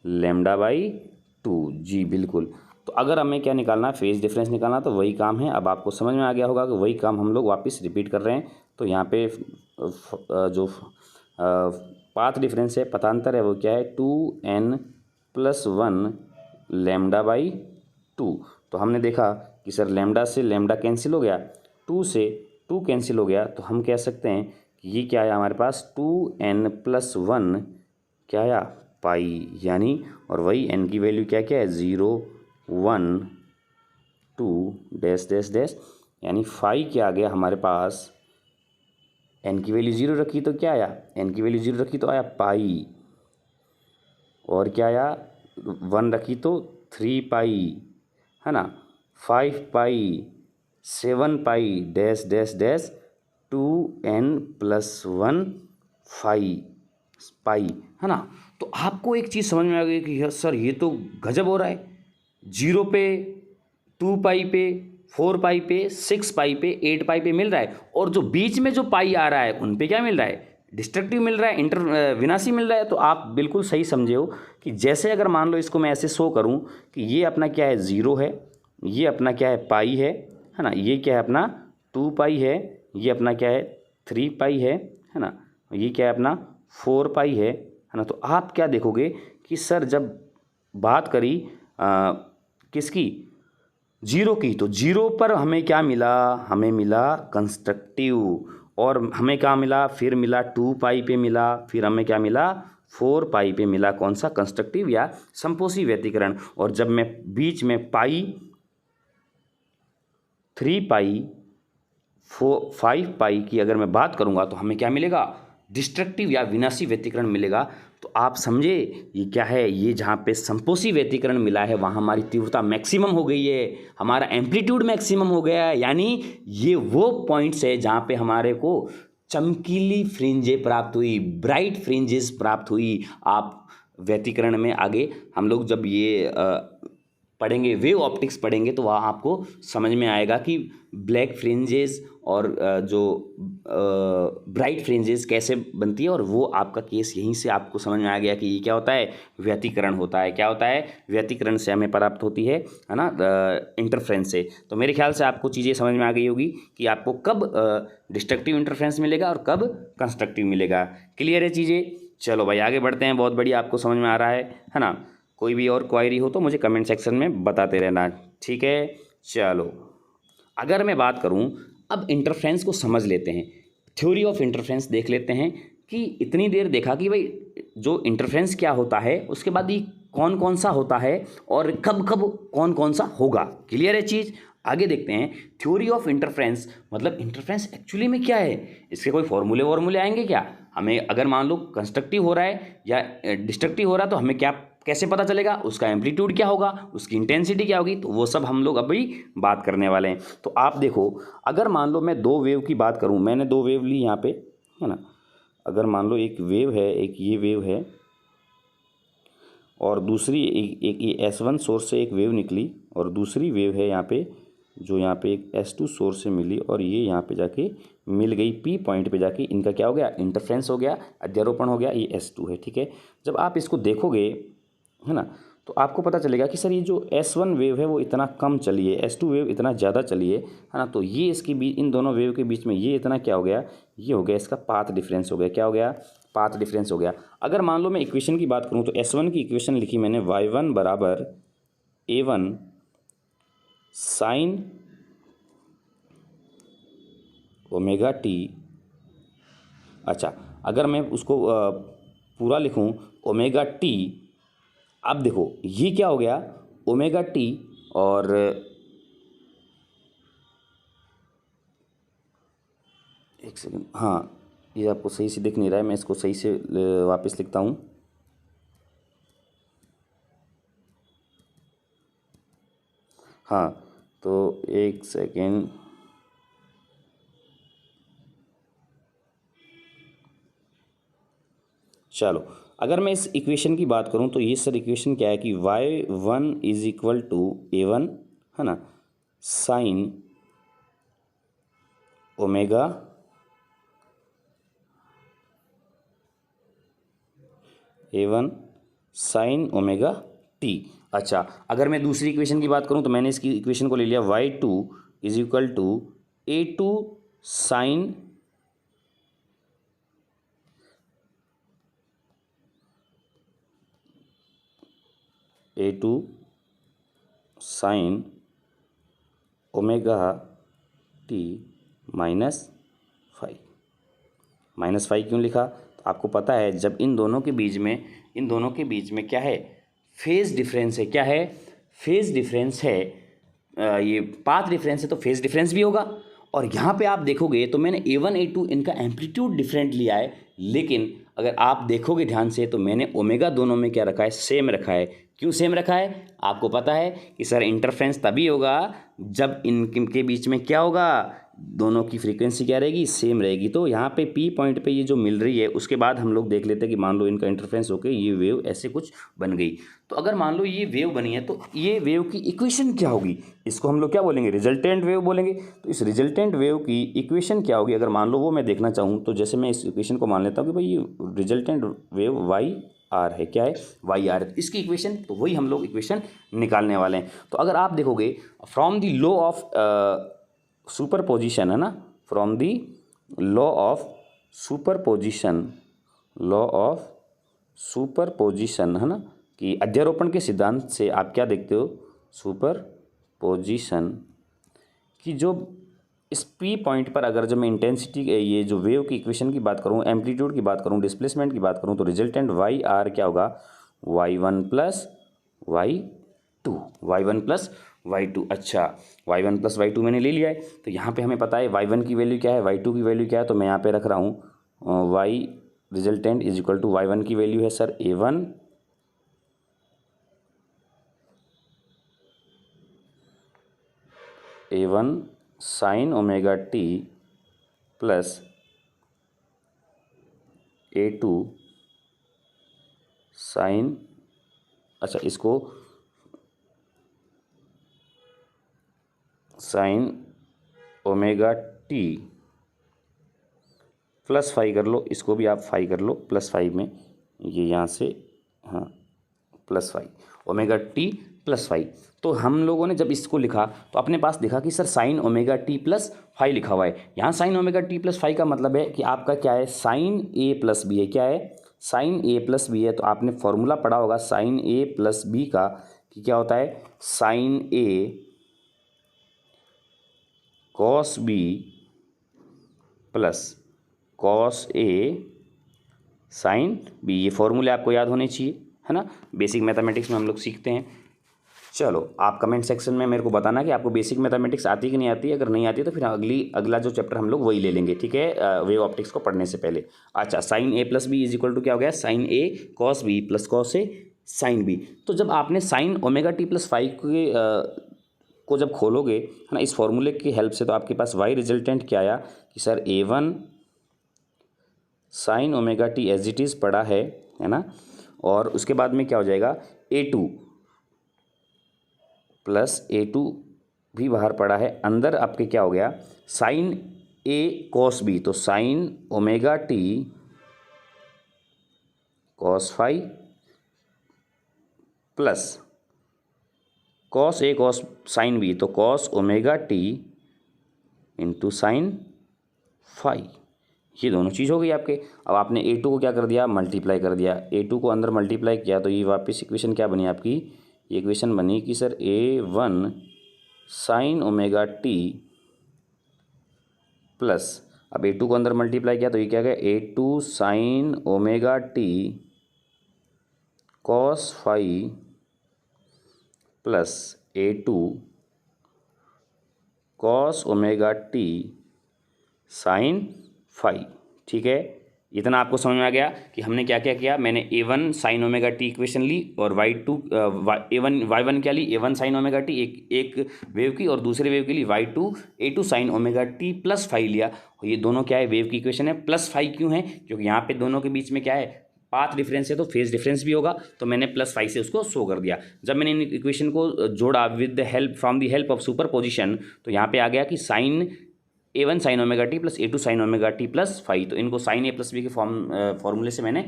Speaker 1: λ/2। जी बिल्कुल। तो अगर हमें क्या निकालना है, फेज डिफरेंस निकालना, तो वही काम है। अब आपको समझ में आ गया होगा कि वही काम हम लोग वापस रिपीट कर रहे हैं। तो यहाँ पे जो पाथ डिफरेंस है, पथांतर है, वो क्या है 2n+1 λ/2। तो हमने देखा कि सर लैम्डा से लैम्डा कैंसिल हो गया, 2 से 2 कैंसिल हो गया, तो हम कह सकते हैं कि ये क्या आया हमारे पास 2n+1 क्या आया पाई, यानी और वही n की वैल्यू क्या क्या है 0, 1, 2 डैश डैश डैश, यानी फाई क्या आ गया हमारे पास, n की वैल्यू 0 रखी तो क्या आया, n की वैल्यू 0 रखी तो आया पाई, और क्या आया 1 रखी तो 3π, है ना, 5π, 7π डैश डैश डैश 2n+1 पाई, है ना। तो आपको एक चीज़ समझ में आ गई कि सर ये तो गजब हो रहा है, 0 पे, 2π पे, 4π पे, 6π पे, 8π पे मिल रहा है, और जो बीच में जो पाई आ रहा है उन पे क्या मिल रहा है, डिस्ट्रक्टिव मिल रहा है, विनाशी मिल रहा है। तो आप बिल्कुल सही समझे हो कि जैसे अगर मान लो इसको मैं ऐसे शो करूं कि ये अपना क्या है 0 है, ये अपना क्या है पाई है ना, ये क्या है अपना 2π है, ये अपना क्या है 3π है ना, ये क्या है अपना 4π है ना। तो आप क्या देखोगे कि सर जब बात करी किसकी, 0 की, तो 0 पर हमें क्या मिला, हमें मिला कंस्ट्रक्टिव, और हमें क्या मिला, फिर मिला 2π पे मिला, फिर हमें क्या मिला 4π पे मिला, कौन सा, कंस्ट्रक्टिव या समपोषी व्यतिकरण। और जब मैं बीच में पाई, 3π, 5π की अगर मैं बात करूंगा तो हमें क्या मिलेगा, डिस्ट्रक्टिव या विनाशी व्यतिकरण मिलेगा तो आप समझे ये क्या है, ये जहाँ पे संपोषी व्यतिकरण मिला है वहाँ हमारी तीव्रता मैक्सिमम हो गई है, हमारा एम्पलीट्यूड मैक्सिमम हो गया है। यानी ये वो पॉइंट्स है जहाँ पे हमारे को चमकीली फ्रिंजें प्राप्त हुई, ब्राइट फ्रिंजेस प्राप्त हुई। आप व्यतिकरण में आगे हम लोग जब ये पढ़ेंगे, वेव ऑप्टिक्स पढ़ेंगे, तो वहाँ आपको समझ में आएगा कि ब्लैक फ्रिंजेस और जो ब्राइट फ्रिंजेस कैसे बनती है। और वो आपका केस यहीं से आपको समझ में आ गया कि ये क्या होता है, व्यतिकरण होता है। क्या होता है, व्यतिकरण से हमें प्राप्त होती है ना, इंटरफ्रेंस से। तो मेरे ख्याल से आपको चीज़ें समझ में आ गई होगी कि आपको कब डिस्ट्रक्टिव इंटरफ्रेंस मिलेगा और कब कंस्ट्रक्टिव मिलेगा। क्लियर है चीज़ें? चलो भाई आगे बढ़ते हैं। बहुत बढ़िया, आपको समझ में आ रहा है ना। कोई भी और क्वायरी हो तो मुझे कमेंट सेक्शन में बताते रहना, ठीक है। चलो अगर मैं बात करूं, अब इंटरफ्रेंस को समझ लेते हैं, थ्योरी ऑफ इंटरफ्रेंस देख लेते हैं कि इतनी देर देखा कि भाई जो इंटरफ्रेंस क्या होता है, उसके बाद ये कौन कौन सा होता है और कब कब कौन कौन सा होगा। क्लियर है चीज़? आगे देखते हैं थ्योरी ऑफ इंटरफ्रेंस, मतलब इंटरफ्रेंस एक्चुअली में क्या है, इसके कोई फॉर्मूले आएंगे क्या हमें? अगर मान लो कंस्ट्रक्टिव हो रहा है या डिस्ट्रक्टिव हो रहा है तो हमें क्या कैसे पता चलेगा, उसका एम्पलीट्यूड क्या होगा, उसकी इंटेंसिटी क्या होगी, तो वो सब हम लोग अभी बात करने वाले हैं। तो आप देखो, अगर मान लो मैं दो वेव की बात करूं, मैंने दो वेव ली यहाँ पे, है ना। अगर मान लो एक वेव है, एक ये वेव है और दूसरी एक ये S1 सोर्स से एक वेव निकली और दूसरी वेव है यहाँ पे, जो यहाँ पे एक S2 सोर्स से मिली और ये यहाँ पे जाके मिल गई P पॉइंट पे जाके, इनका क्या हो गया, इंटरफ्रेंस हो गया, अध्यारोपण हो गया, ये S2 है, ठीक है। जब आप इसको देखोगे, है ना, तो आपको पता चलेगा कि सर ये जो S1 वेव है वो इतना कम चली है, S2 वेव इतना ज़्यादा चली है ना। तो ये इसके बीच, इन दोनों वेव के बीच में ये इतना क्या हो गया, ये हो गया इसका पाथ डिफरेंस हो गया। क्या हो गया, पाथ डिफरेंस हो गया। अगर मान लो मैं इक्वेशन की बात करूँ तो S1 की इक्वेशन लिखी मैंने, y1 बराबर A1 साइन ओमेगा टी। अच्छा, अगर मैं उसको पूरा लिखूँ ओमेगा टी, अब देखो ये क्या हो गया, ओमेगा टी, और एक सेकंड, हाँ ये आपको सही से दिख नहीं रहा है, मैं इसको सही से वापस लिखता हूँ। हाँ तो एक सेकेंड, चलो अगर मैं इस इक्वेशन की बात करूं तो ये सर इक्वेशन क्या है कि y1 is equal to A1, है ना, sine omega A1 sine omega T. अच्छा, अगर मैं दूसरी इक्वेशन की बात करूं तो मैंने इसकी इक्वेशन को ले लिया y2 is equal to A2 sine A2 sine omega t -5। -5 क्यों लिखा, तो आपको पता है जब इन दोनों के बीच में क्या है, फेज डिफरेंस है। क्या है, फेज डिफरेंस है। ये पाथ डिफरेंस है तो फेज डिफरेंस भी होगा। और यहाँ पे आप देखोगे तो मैंने A1 A2 इनका एम्पलीट्यूड डिफरेंट लिया है, लेकिन अगर आप देखोगे ध्यान से तो मैंने ओमेगा दोनों में क्या रखा है, सेम रखा है। क्यों सेम रखा है, आपको पता है कि सर इंटरफ्रेंस तभी होगा जब इनके बीच में क्या होगा, दोनों की फ्रीक्वेंसी क्या रहेगी, सेम रहेगी। तो यहाँ पे P पॉइंट पे ये जो मिल रही है, उसके बाद हम लोग देख लेते हैं कि मान लो इनका इंटरफ्रेंस होकर ये वेव ऐसे कुछ बन गई। तो अगर मान लो ये वेव बनी है तो ये वेव की इक्वेशन क्या होगी, इसको हम लोग क्या बोलेंगे, रिजल्टेंट वेव बोलेंगे। तो इस रिजल्टेंट वेव की इक्वेशन क्या होगी, अगर मान लो वो मैं देखना चाहूँ तो जैसे मैं इस इक्वेशन को मान लेता हूँ कि भाई ये रिजल्टेंट वेव YR है। क्या है, YR है। इसकी इक्वेशन, तो वही हम लोग इक्वेशन निकालने वाले हैं। तो अगर आप देखोगे from the law of superposition, है ना, from the law of superposition, है ना, कि अध्यारोपण के सिद्धांत से आप क्या देखते हो, सुपरपोजिशन की जो इस P पॉइंट पर अगर जब मैं इंटेंसिटी, ये जो वेव की इक्वेशन की बात करूँ, एम्पलीट्यूड की बात करूँ, डिस्प्लेसमेंट की बात करूँ, तो रिजल्टेंट YR क्या होगा, Y1 प्लस Y2। अच्छा, Y1 प्लस Y2 मैंने ले लिया है। तो यहाँ पे हमें पता है Y1 की वैल्यू क्या है, Y2 की वैल्यू क्या है, तो मैं यहाँ पे रख रहा हूँ resultant is equal to y1 की वैल्यू है sir a1 sine omega T plus a2 sine, अच्छा इसको sine omega T plus five कर लो, इसको भी आप फाइव कर लो प्लस फाइव में, ये यहाँ से हाँ plus five omega T plus five. तो हम लोगों ने जब इसको लिखा तो अपने पास देखा कि sir sign omega T plus five लिखा हुआ है। यहाँ sign omega T plus five का मतलब है कि आपका क्या है, साइन ए प्लस बी है। क्या है, साइन ए प्लस बी है। तो आपने फॉर्मूला पढ़ा होगा साइन ए प्लस बी का, कि क्या होता है, sign A cos B plus cos A sine B. ये फॉर्मूले आपको याद होने चाहिए, है ना, बेसिक मैथमेटिक्स में हम लोग सीखते हैं। चलो आप कमेंट सेक्शन में मेरे को बताना कि आपको बेसिक मैथमेटिक्स आती है कि नहीं आती है। अगर नहीं आती है तो फिर अगला जो चैप्टर हम लोग वही ले लेंगे, ठीक है, वेव ऑप्टिक्स को पढ़ने से पहले। अच्छा, sine A plus B is equal to क्या हो गया, sine A cos B plus cos A sine B. तो जब आपने sine omega T plus five को जब खोलोगे, है ना, इस फॉर्मूले की हेल्प से, तो आपके पास वाई रिजल्टेंट क्या आया कि sir a1 sine omega T as it is पड़ा है ना, और उसके बाद में क्या हो जाएगा, a2 प्लस a2 भी बाहर पड़ा है, अंदर आपके क्या हो गया, साइन ए कॉस बी। तो sine omega T cos five plus cos A cos sine B, तो cos omega t into sine phi. ये दोनों चीज़ हो गई आपके। अब आपने a2 को क्या कर दिया, मल्टीप्लाई कर दिया। a2 को अंदर मल्टीप्लाई किया तो ये वापस इक्वेशन क्या बनी आपकी, ये इक्वेशन बनी कि sir a1 sine omega T plus, अब a2 को अंदर मल्टीप्लाई किया तो ये क्या गया, a2 sine omega T cos five plus a2 cos omega T sine five. ठीक है, इतना आपको समझ में आ गया कि हमने क्या क्या किया। मैंने a1 sine omega t equation ली और y1 क्या ली, a1 साइन ओमेगा टी एक वेव की, और दूसरे वेव के लिए a2 sine omega T plus phi लिया। और ये दोनों क्या है, वेव की इक्वेशन है। प्लस फाइव क्यों है, क्योंकि यहाँ पे दोनों के बीच में क्या है, पाथ डिफरेंस है, तो फेज डिफरेंस भी होगा, तो मैंने प्लस फाइव से उसको शो कर दिया। जब मैंने इन इक्वेशन को जोड़ा with the help from the help of super position, तो यहाँ पे आ गया कि sine a1 sine omega T plus a2 sine omega T plus five. तो इनको साइन ए प्लस बी के फॉर्मूले से मैंने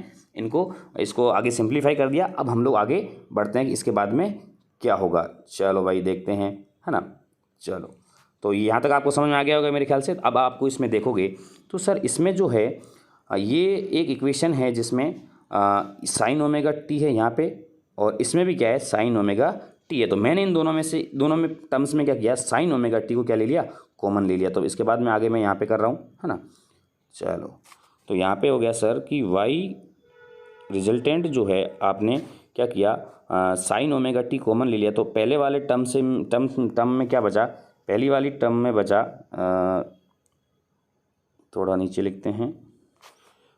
Speaker 1: इसको आगे सिंप्लीफाई कर दिया। अब हम लोग आगे बढ़ते हैं कि इसके बाद में क्या होगा। चलो भाई देखते हैं, है ना। चलो, तो यहाँ तक आपको समझ में आ गया होगा मेरे ख्याल से। अब आपको इसमें देखोगे तो सर इसमें जो है ये एक इक्वेशन है जिसमें साइन ओमेगा टी है यहाँ पे, और इसमें भी क्या है, साइन ओमेगा टी है। तो मैंने इन दोनों में टर्म्स में क्या किया, साइन ओमेगा टी को क्या ले लिया, कॉमन ले लिया। तो इसके बाद में आगे मैं यहाँ पे कर रहा हूँ, है ना। चलो, तो यहाँ पे हो गया सर कि वाई रिजल्टेंट जो है आपने क्या किया, साइन ओमेगा टी कॉमन ले लिया। तो पहले वाले टर्म में क्या बचा, पहली वाली टर्म में बचा, थोड़ा नीचे लिखते हैं,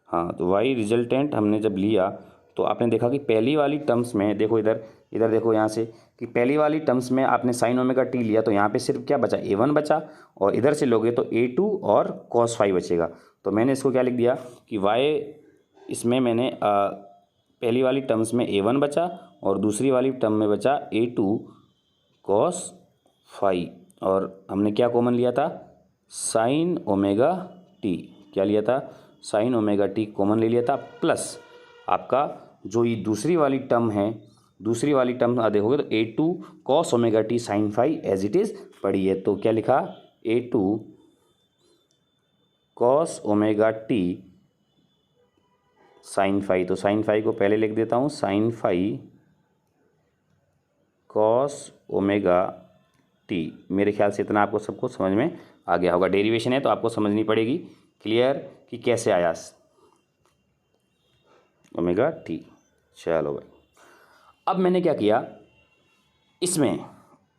Speaker 1: हाँ, तो वाई रिजल्टेंट हमने जब लिया तो आपने देखा कि पहली वाली टर्म्स में देखो, इधर देखो यहाँ से, कि पहली वाली टर्म्स में आपने साइन ओमेगा टी लिया तो यहाँ पे सिर्फ क्या बचा, a1 बचा, और इधर से लोगे तो a2 और cos फाइव बचेगा। तो मैंने इसको क्या लिख दिया कि y, इसमें मैंने पहली वाली टर्म्स में a1 बचा और दूसरी वाली टर्म में बचा a2 cos फाइव, और हमने क्या कॉमन लिया था, साइन ओमेगा टी, क्या लिया था, साइन ओमेगा टी कॉमन ले लिया था, प्लस आपका जो ये दूसरी वाली टर्म है, दूसरी वाली टर्म देखोगे तो a2 cos omega T sine five as it is पड़ी है। तो क्या लिखा, a2 cos omega T sine five. तो साइन फाइव को पहले लिख देता हूँ, sine five cos omega T. मेरे ख्याल से इतना आपको सबको समझ में आ गया होगा। डेरिवेशन है तो आपको समझनी पड़ेगी, क्लियर, कि कैसे आया ओमेगा टी। चलो भाई, अब मैंने क्या किया, इसमें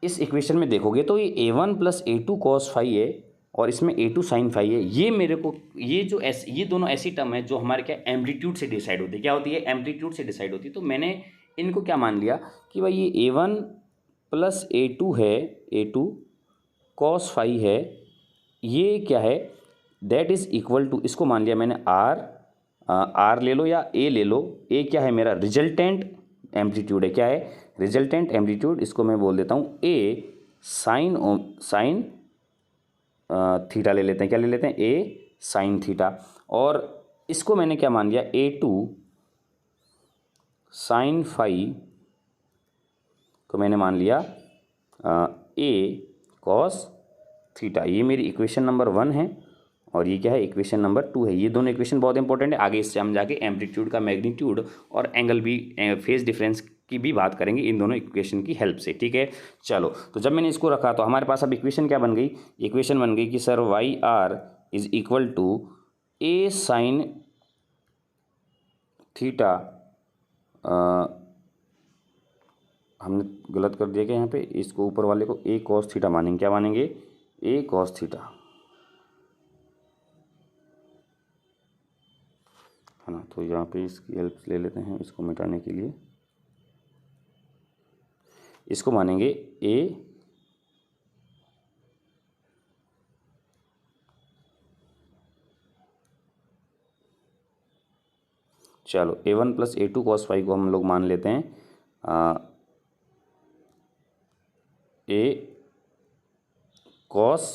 Speaker 1: इस इक्वेशन में देखोगे तो ये a1 plus a2 cos five है, और इसमें A2 sin फाई है। ये मेरे को ये दोनों ऐसी टर्म है जो हमारे क्या एम्पलीट्यूड से डिसाइड होती है। क्या होती है? एम्पलीट्यूड से डिसाइड होती है। तो मैंने इनको क्या मान लिया कि भाई ये A1 प्लस A2 है, A2 cos फाई है, ये क्या है दैट इज़ इक्वल टू, इसको मान लिया मैंने R ले लो या A ले लो। A क्या है मेरा रिजल्टेंट एम्पलीट्यूड है। क्या है? Resultant amplitude. इसको मैं बोल देता हूँ A साइन थीटा ले लेते हैं। क्या ले लेते हैं? A sine theta. और इसको मैंने क्या मान लिया? A2 साइन फाई को मैंने मान लिया A कॉस थीटा। ये मेरी इक्वेशन नंबर 1 है और ये क्या है? इक्वेशन नंबर 2 है। ये दोनों इक्वेशन बहुत इंपॉर्टेंट है। आगे इससे हम जाके एम्पलीट्यूड का मैग्नीट्यूड और एंगल भी, फेज डिफरेंस की भी बात करेंगे इन दोनों इक्वेशन की हेल्प से। ठीक है, चलो। तो जब मैंने इसको रखा तो हमारे पास अब इक्वेशन क्या बन गई? इक्वेशन बन गई कि sir YR is equal to A sine theta. हमने गलत कर दिया क्या यहाँ पे? इसको ऊपर वाले को A कॉस थीटा मानेंगे। क्या मानेंगे? A कॉस थीटा, है ना। तो यहाँ पे इसकी हेल्प ले लेते हैं इसको मिटाने के लिए। इसको मानेंगे A चलो A1 plus A2 cos phi को हम लोग मान लेते हैं A कॉस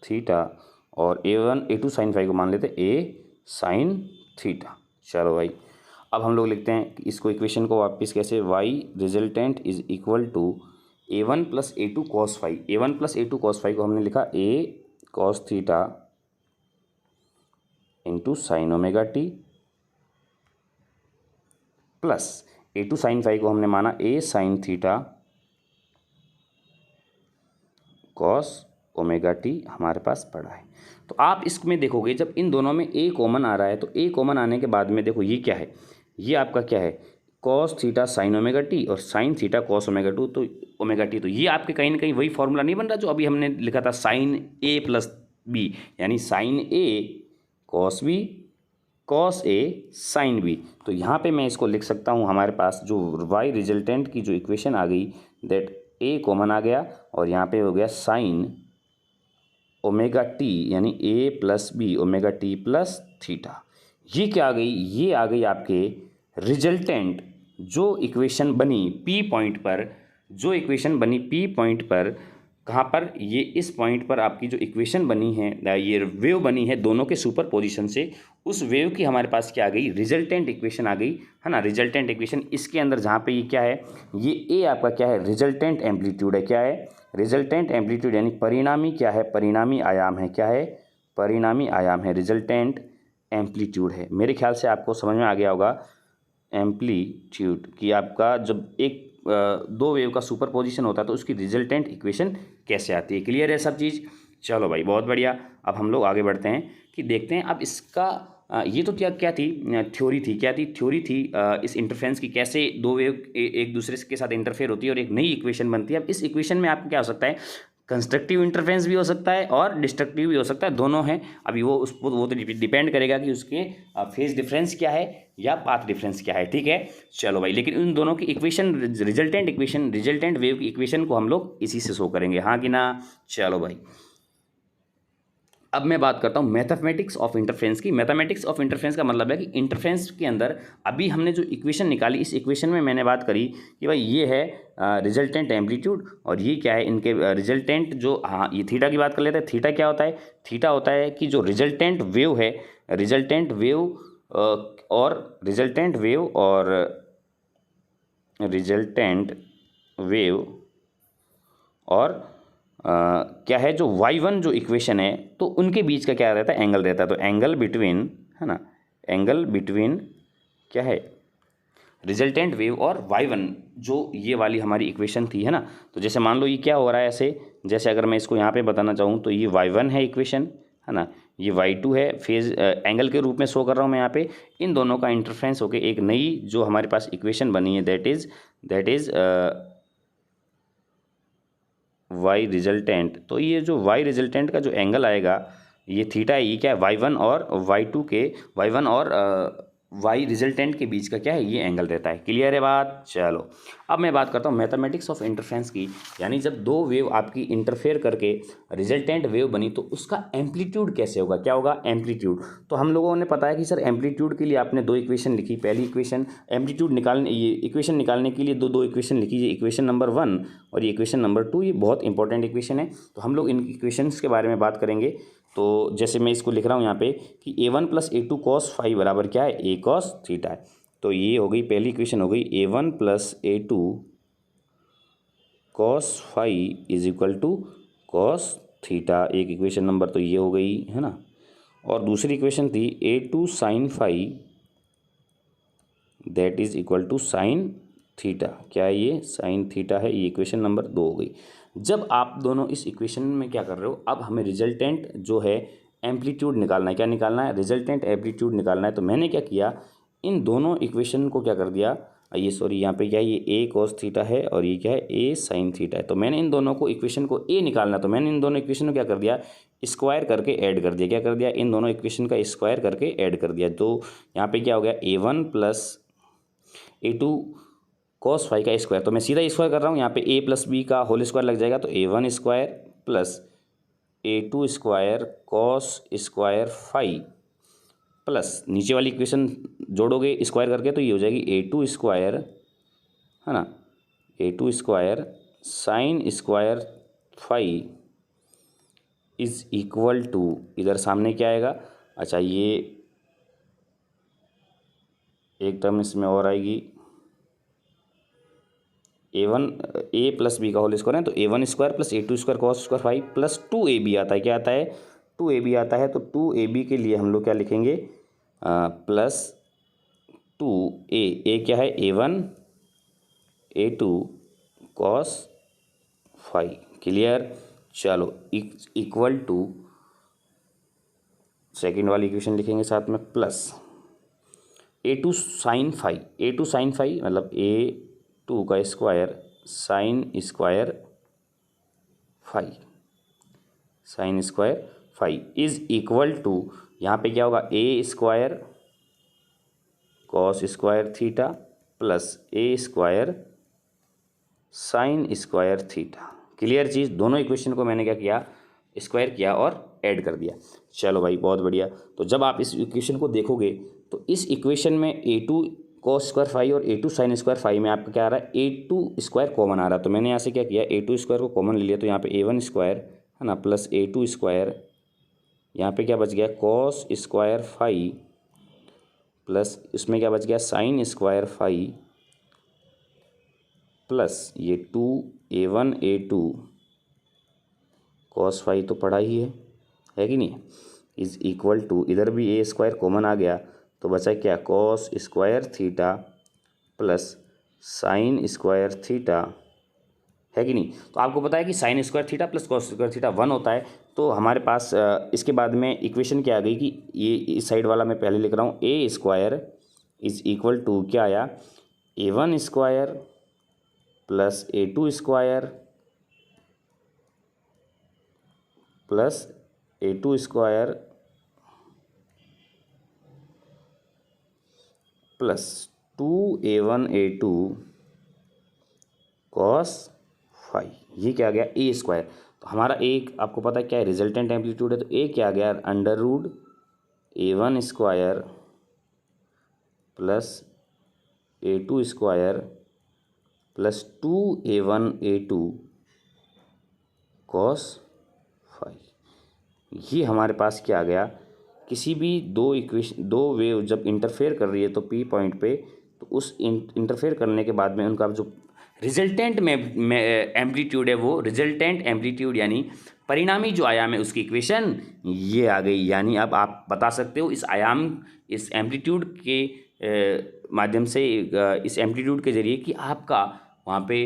Speaker 1: थीटा और A2 साइन फाई को मान लेते हैं A साइन थीटा। चलो भाई, अब हम लोग लिखते हैं इसको, इक्वेशन को वापस कैसे? Y resultant is equal to A1 plus A2 cos phi. A1 plus A2 cos phi को हमने लिखा A cos theta into sine omega T plus A2 sine phi को हमने माना A sine theta cos omega T हमारे पास पड़ा है। तो आप इसमें देखोगे जब इन दोनों में A कॉमन आ रहा है तो A कॉमन आने के बाद में देखो ये क्या है? ये आपका क्या है? Cos theta sine omega t और sine theta cos omega two, तो ओमेगा टी। तो ये आपके कहीं ना कहीं वही फॉर्मूला नहीं बन रहा जो अभी हमने लिखा था, साइन A प्लस बी, यानी sine A cos B cos A sine B. तो यहाँ पे मैं इसको लिख सकता हूँ, हमारे पास जो Y रिजल्टेंट की जो इक्वेशन आ गई दैट A कॉमन आ गया और यहाँ पे हो गया साइन ओमेगा टी, यानी A plus B omega T plus theta. ये क्या आ गई? ये आ गई आपके रिजल्टेंट जो इक्वेशन बनी P पॉइंट पर, जो इक्वेशन बनी P पॉइंट पर। कहाँ पर? ये इस पॉइंट पर आपकी जो इक्वेशन बनी है, ये वेव बनी है दोनों के सुपर पोजिशन से, उस वेव की हमारे पास क्या आ गई? रिजल्टेंट इक्वेशन आ गई, है ना। रिजल्टेंट इक्वेशन इसके अंदर जहाँ पे ये क्या है? ये A आपका क्या है? रिजल्टेंट एम्पलीट्यूड है। क्या है? रिजल्टेंट एम्पलीट्यूड, यानी परिणामी क्या है? परिणामी आयाम है। क्या है? परिणामी आयाम है, रिजल्टेंट एम्पलीट्यूड है। मेरे ख्याल से आपको समझ में आ गया होगा एम्पलीट्यूड कि आपका जब एक दो वेव का सुपर पोजिशन होता है तो उसकी रिजल्टेंट इक्वेशन कैसे आती है। क्लियर है सब चीज़? चलो भाई, बहुत बढ़िया। अब हम लोग आगे बढ़ते हैं कि देखते हैं अब इसका ये तो क्या थी? थ्योरी थी। क्या थी? थ्योरी थी इस इंटरफेरेंस की, कैसे दो वेव एक दूसरे के साथ इंटरफेयर होती है और एक नई इक्वेशन बनती है। अब इस इक्वेशन में आपको क्या हो सकता है? कंस्ट्रक्टिव इंटरफेरेंस भी हो सकता है और डिस्ट्रक्टिव भी हो सकता है, दोनों हैं। अभी वो तो डिपेंड करेगा कि उसके फेज डिफरेंस क्या है या पाथ डिफरेंस क्या है। ठीक है, चलो भाई। लेकिन इन दोनों की इक्वेशन, रिजल्टेंट वेव की इक्वेशन को हम लोग इसी से शो करेंगे, हाँ कि ना। चलो भाई, अब मैं बात करता हूँ मैथमेटिक्स ऑफ इंटरफेरेंस की। मैथमेटिक्स ऑफ इंटरफेरेंस का मतलब है कि इंटरफेरेंस के अंदर अभी हमने जो इक्वेशन निकाली, इस इक्वेशन में मैंने बात करी कि भाई ये है रिजल्टेंट एम्पलीट्यूड और ये क्या है? इनके रिजल्टेंट जो, हाँ ये थीटा की बात कर लेते हैं। थीटा क्या होता है? थीटा होता है कि जो रिजल्टेंट वेव है, रिजल्टेंट वेव और क्या है, जो y1 जो इक्वेशन है तो उनके बीच का क्या रहता है? एंगल रहता है। तो एंगल बिटवीन, है ना, एंगल बिटवीन क्या है? रिजल्टेंट वेव और y1, जो ये वाली हमारी इक्वेशन थी, है ना। तो जैसे मान लो ये क्या हो रहा है ऐसे, जैसे अगर मैं इसको यहाँ पे बताना चाहूँ तो ये y1 है इक्वेशन, है ना, ये y2 है, फेज एंगल के रूप में शो कर रहा हूँ मैं यहाँ पे। इन दोनों का इंटरफ्रेंस होकर एक नई जो हमारे पास इक्वेशन बनी है दैट इज़ वाई रिजल्टेंट, तो ये जो वाई रिजल्टेंट का जो एंगल आएगा ये थीटा है, ये क्या है y1 और y2 के y1 और वाई रिजल्टेंट के बीच का क्या है ये एंगल रहता है। क्लियर है बात। चलो अब मैं बात करता हूँ मैथमेटिक्स ऑफ इंटरफेरेंस की, यानी जब दो वेव आपकी इंटरफेयर करके रिजल्टेंट वेव बनी तो उसका एम्पलीट्यूड कैसे होगा, क्या होगा एम्पलीट्यूड। तो हम लोगों ने पता है कि सर एम्पलीट्यूड के लिए आपने दो इक्वेशन लिखी, पहली इक्वेशन एम्पलीट्यूड निकालने, ये इक्वेशन निकालने के लिए दो इक्वेशन लिखी, ये इक्वेशन नंबर 1 और ये इक्वेशन नंबर 2, ये बहुत इंपॉर्टेंट इक्वेशन है। तो हम लोग इन इक्वेशंस के बारे में बात करेंगे। तो जैसे मैं इसको लिख रहा हूँ यहाँ पे कि a1 + a2 cos फाई बराबर क्या है a cos थीटा है। तो ये हो गई पहली इक्वेशन हो गई a1 + a2 cos phi = cos theta, एक इक्वेशन नंबर तो ये हो गई है ना। और दूसरी इक्वेशन थी a2 sin phi = sin theta, क्या है ये sin थीटा है, ये इक्वेशन नंबर 2 हो गई। जब आप दोनों इस इक्वेशन में क्या कर रहे हो, अब हमें रिजल्टेंट जो है एम्पलीट्यूड निकालना है, क्या निकालना है रिजल्टेंट एम्पलीट्यूड निकालना है। तो मैंने क्या किया, इन दोनों इक्वेशन को क्या कर दिया, ये सॉरी यहाँ पे क्या है ये a cos थीटा है और ये क्या है a sin थीटा है। तो मैंने इन दोनों को इक्वेशन को a निकालना, तो मैंने इन दोनों इक्वेशन को क्या कर दिया स्क्वायर करके ऐड कर दिया, क्या कर दिया इन दोनों इक्वेशन का स्क्वायर करके ऐड कर दिया। तो यहाँ पे क्या हो गया a1 + a2 cos फाई का स्क्वायर, तो मैं सीधा स्क्वायर कर रहा हूँ, यहाँ पे a + b का होल स्क्वायर लग जाएगा, तो a1 square plus a2 square cos square phi plus नीचे वाली इक्वेशन जोड़ोगे स्क्वायर करके तो ये हो जाएगी a2 स्क्वायर है ना, a2 स्क्वायर साइन स्क्वायर फाई = इधर सामने क्या आएगा, अच्छा ये एक टर्म इसमें और आएगी a + b का होल स्क्वायर है, तो a1 square plus a2 square cos square phi plus 2ab आता है, क्या आता है 2ab आता है। तो 2ab के लिए हम लोग क्या लिखेंगे प्लस 2a क्या है a1 a2 cos phi. Clear. चलो = सेकेंड वाली इक्वेशन लिखेंगे साथ में प्लस a2 sin फाई मतलब a2 का स्क्वायर साइन स्क्वायर फाई = यहाँ पे क्या होगा a square cos square theta plus a square साइन स्क्वायर थीटा। क्लियर चीज़, दोनों इक्वेशन को मैंने क्या किया स्क्वायर किया और ऐड कर दिया। चलो भाई बहुत बढ़िया। तो जब आप इस इक्वेशन को देखोगे तो इस इक्वेशन में a2 cos स्क्वायर फाई और a2 साइन स्क्वायर फाई में आपका क्या आ रहा है a2 स्क्वायर कॉमन आ रहा है। तो मैंने यहाँ से क्या किया a2 स्क्वायर को कॉमन ले लिया, तो यहाँ पे a1 स्क्वायर है ना प्लस a2 स्क्वायर, यहाँ पे क्या बच गया cos स्क्वायर फाई प्लस इसमें क्या बच गया साइन स्क्वायर फाई प्लस ये 2a1 a2 cos फाई तो पढ़ा ही है कि नहीं, = इधर भी a स्क्वायर कॉमन आ गया तो बचा क्या cos square theta plus sign square theta, है कि नहीं। तो आपको पता है कि sign square theta plus cos square theta 1 होता है। तो हमारे पास इसके बाद में इक्वेशन क्या आ गई कि ये इस साइड वाला मैं पहले लिख रहा हूँ a स्क्वायर = क्या आया a1 square plus a2 square plus a2 square plus 2a1 a2 cos phi, ये क्या आ गया a स्क्वायर। तो हमारा एक आपको पता है क्या है रिजल्टेंट एम्पलीट्यूड है, तो a क्या आ गया √a1 square plus a2 square plus 2a1 a2 cos phi. ये हमारे पास क्या आ गया, किसी भी दो वेव जब इंटरफेयर कर रही है तो P पॉइंट पे, तो उस इंटरफेयर करने के बाद में उनका जो रिजल्टेंट में एम्पलीट्यूड है वो रिजल्टेंट एम्पलीट्यूड यानी परिणामी जो आयाम है उसकी इक्वेशन ये आ गई। यानी अब आप बता सकते हो इस एम्पलीट्यूड के माध्यम से इस एम्पलीट्यूड के जरिए कि आपका वहाँ पे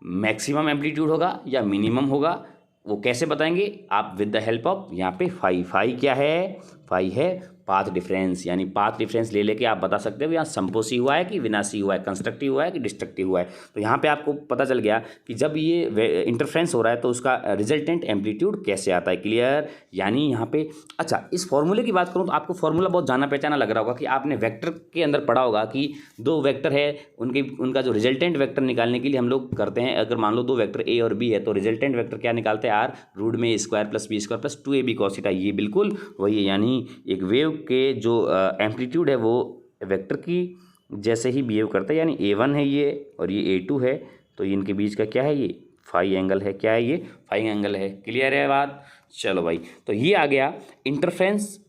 Speaker 1: मैक्सिमम एम्पलीट्यूड होगा या मिनिमम होगा। वो कैसे बताएंगे आप, विद द हेल्प ऑफ यहाँ पे फाई क्या है, फाई है पाथ डिफरेंस, यानी पाथ डिफरेंस ले लेके आप बता सकते हो यहाँ संपोषी हुआ है कि विनाशी हुआ है, कंस्ट्रक्टिव हुआ है कि डिस्ट्रक्टिव हुआ है। तो यहाँ पे आपको पता चल गया कि जब ये इंटरफ्रेंस हो रहा है तो उसका रिजल्टेंट एम्पलीट्यूड कैसे आता है। क्लियर? यानी यहाँ पे अच्छा, इस फॉर्मूले की बात करूँ तो आपको फॉर्मूला बहुत जाना पहचाना लग रहा होगा कि आपने वेक्टर के अंदर पढ़ा होगा कि दो वेक्टर है, उनका जो रिजल्टेंट वेक्टर निकालने के लिए हम लोग करते हैं, अगर मान लो दो वेक्टर ए और बी है तो रिजल्टेंट वेक्टर क्या निकालते हैं, आर रूट में square plus B square plus 2ab cos theta. ये बिल्कुल वही है, यानी एक वेव के जो एम्पलीट्यूड है वो वेक्टर की जैसे ही बिहेव करता है, यानी a1 है ये और ये a2 है, तो इनके बीच का क्या है, ये फाई एंगल है। क्या है ये? फाई एंगल है। क्लियर है बात? चलो भाई, तो ये आ गया इंटरफ्रेंस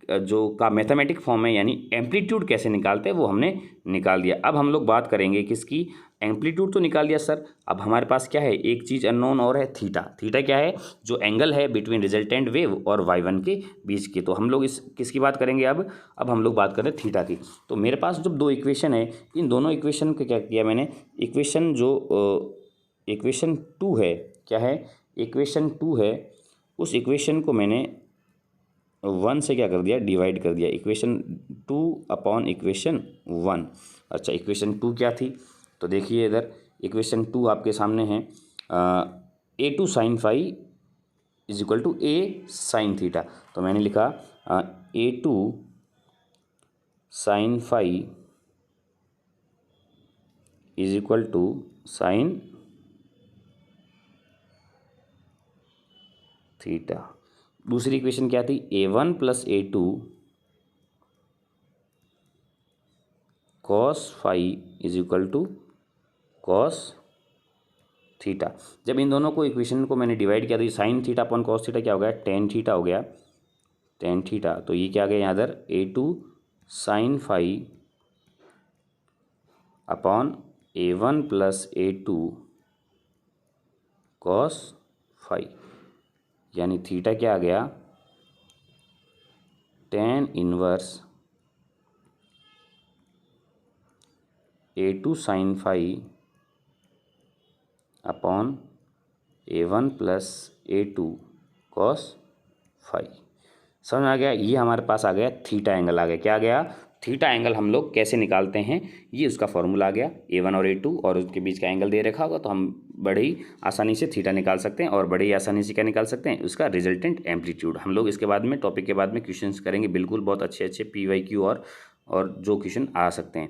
Speaker 1: जो का मैथमेटिक फॉर्म है, यानी एम्पलीट्यूड कैसे निकालते हैं वो हमने निकाल दिया। अब हम लोग बात करेंगे किसकी? एम्पलीट्यूड तो निकाल दिया सर, अब हमारे पास क्या है, एक चीज़ अननोन और है थीटा। थीटा क्या है? जो एंगल है बिटवीन रिजल्टेंट वेव और y1 के बीच की। तो हम लोग इस किसकी बात करेंगे अब हम लोग बात करें थीटा की। तो मेरे पास जब दो इक्वेशन है, इन दोनों इक्वेशन का क्या किया मैंने, इक्वेशन जो इक्वेशन 2 है, क्या है, इक्वेशन 2 है, उस इक्वेशन को मैंने 1 से क्या कर दिया, डिवाइड कर दिया। Equation 2 upon equation 1। अच्छा, इक्वेशन 2 क्या थी? तो देखिए इधर इक्वेशन 2 आपके सामने है, a2 sine phi is equal to a sine theta. तो मैंने लिखा a2 sine phi is equal to sine theta. दूसरी इक्वेशन क्या थी, a1 plus a2 cos phi is equal to cos theta. जब इन दोनों को इक्वेशन को मैंने डिवाइड किया तो sine theta upon cos theta क्या हो गया, टेन थीटा हो गया, टेन थीटा। तो ये क्या आ गया यहाँ इधर, a2 sine phi upon a1 plus a2 cos phi, यानी थीटा क्या आ गया, tan inverse a2 sine phi upon a1 plus a2 cos phi. समझ में आ गया? ये हमारे पास आ गया थीटा एंगल आ गया। क्या आ गया? थीटा एंगल हम लोग कैसे निकालते हैं, ये उसका फॉर्मूला आ गया। a1 और a2 और उसके बीच का एंगल दे रखा होगा तो हम बड़े ही आसानी से थीटा निकाल सकते हैं, और बड़े ही आसानी से क्या निकाल सकते हैं, उसका रिजल्टेंट एम्पलीट्यूड। हम लोग इसके बाद में टॉपिक के बाद में क्वेश्चंस करेंगे, बिल्कुल बहुत अच्छे PYQ और जो क्वेश्चन आ सकते हैं।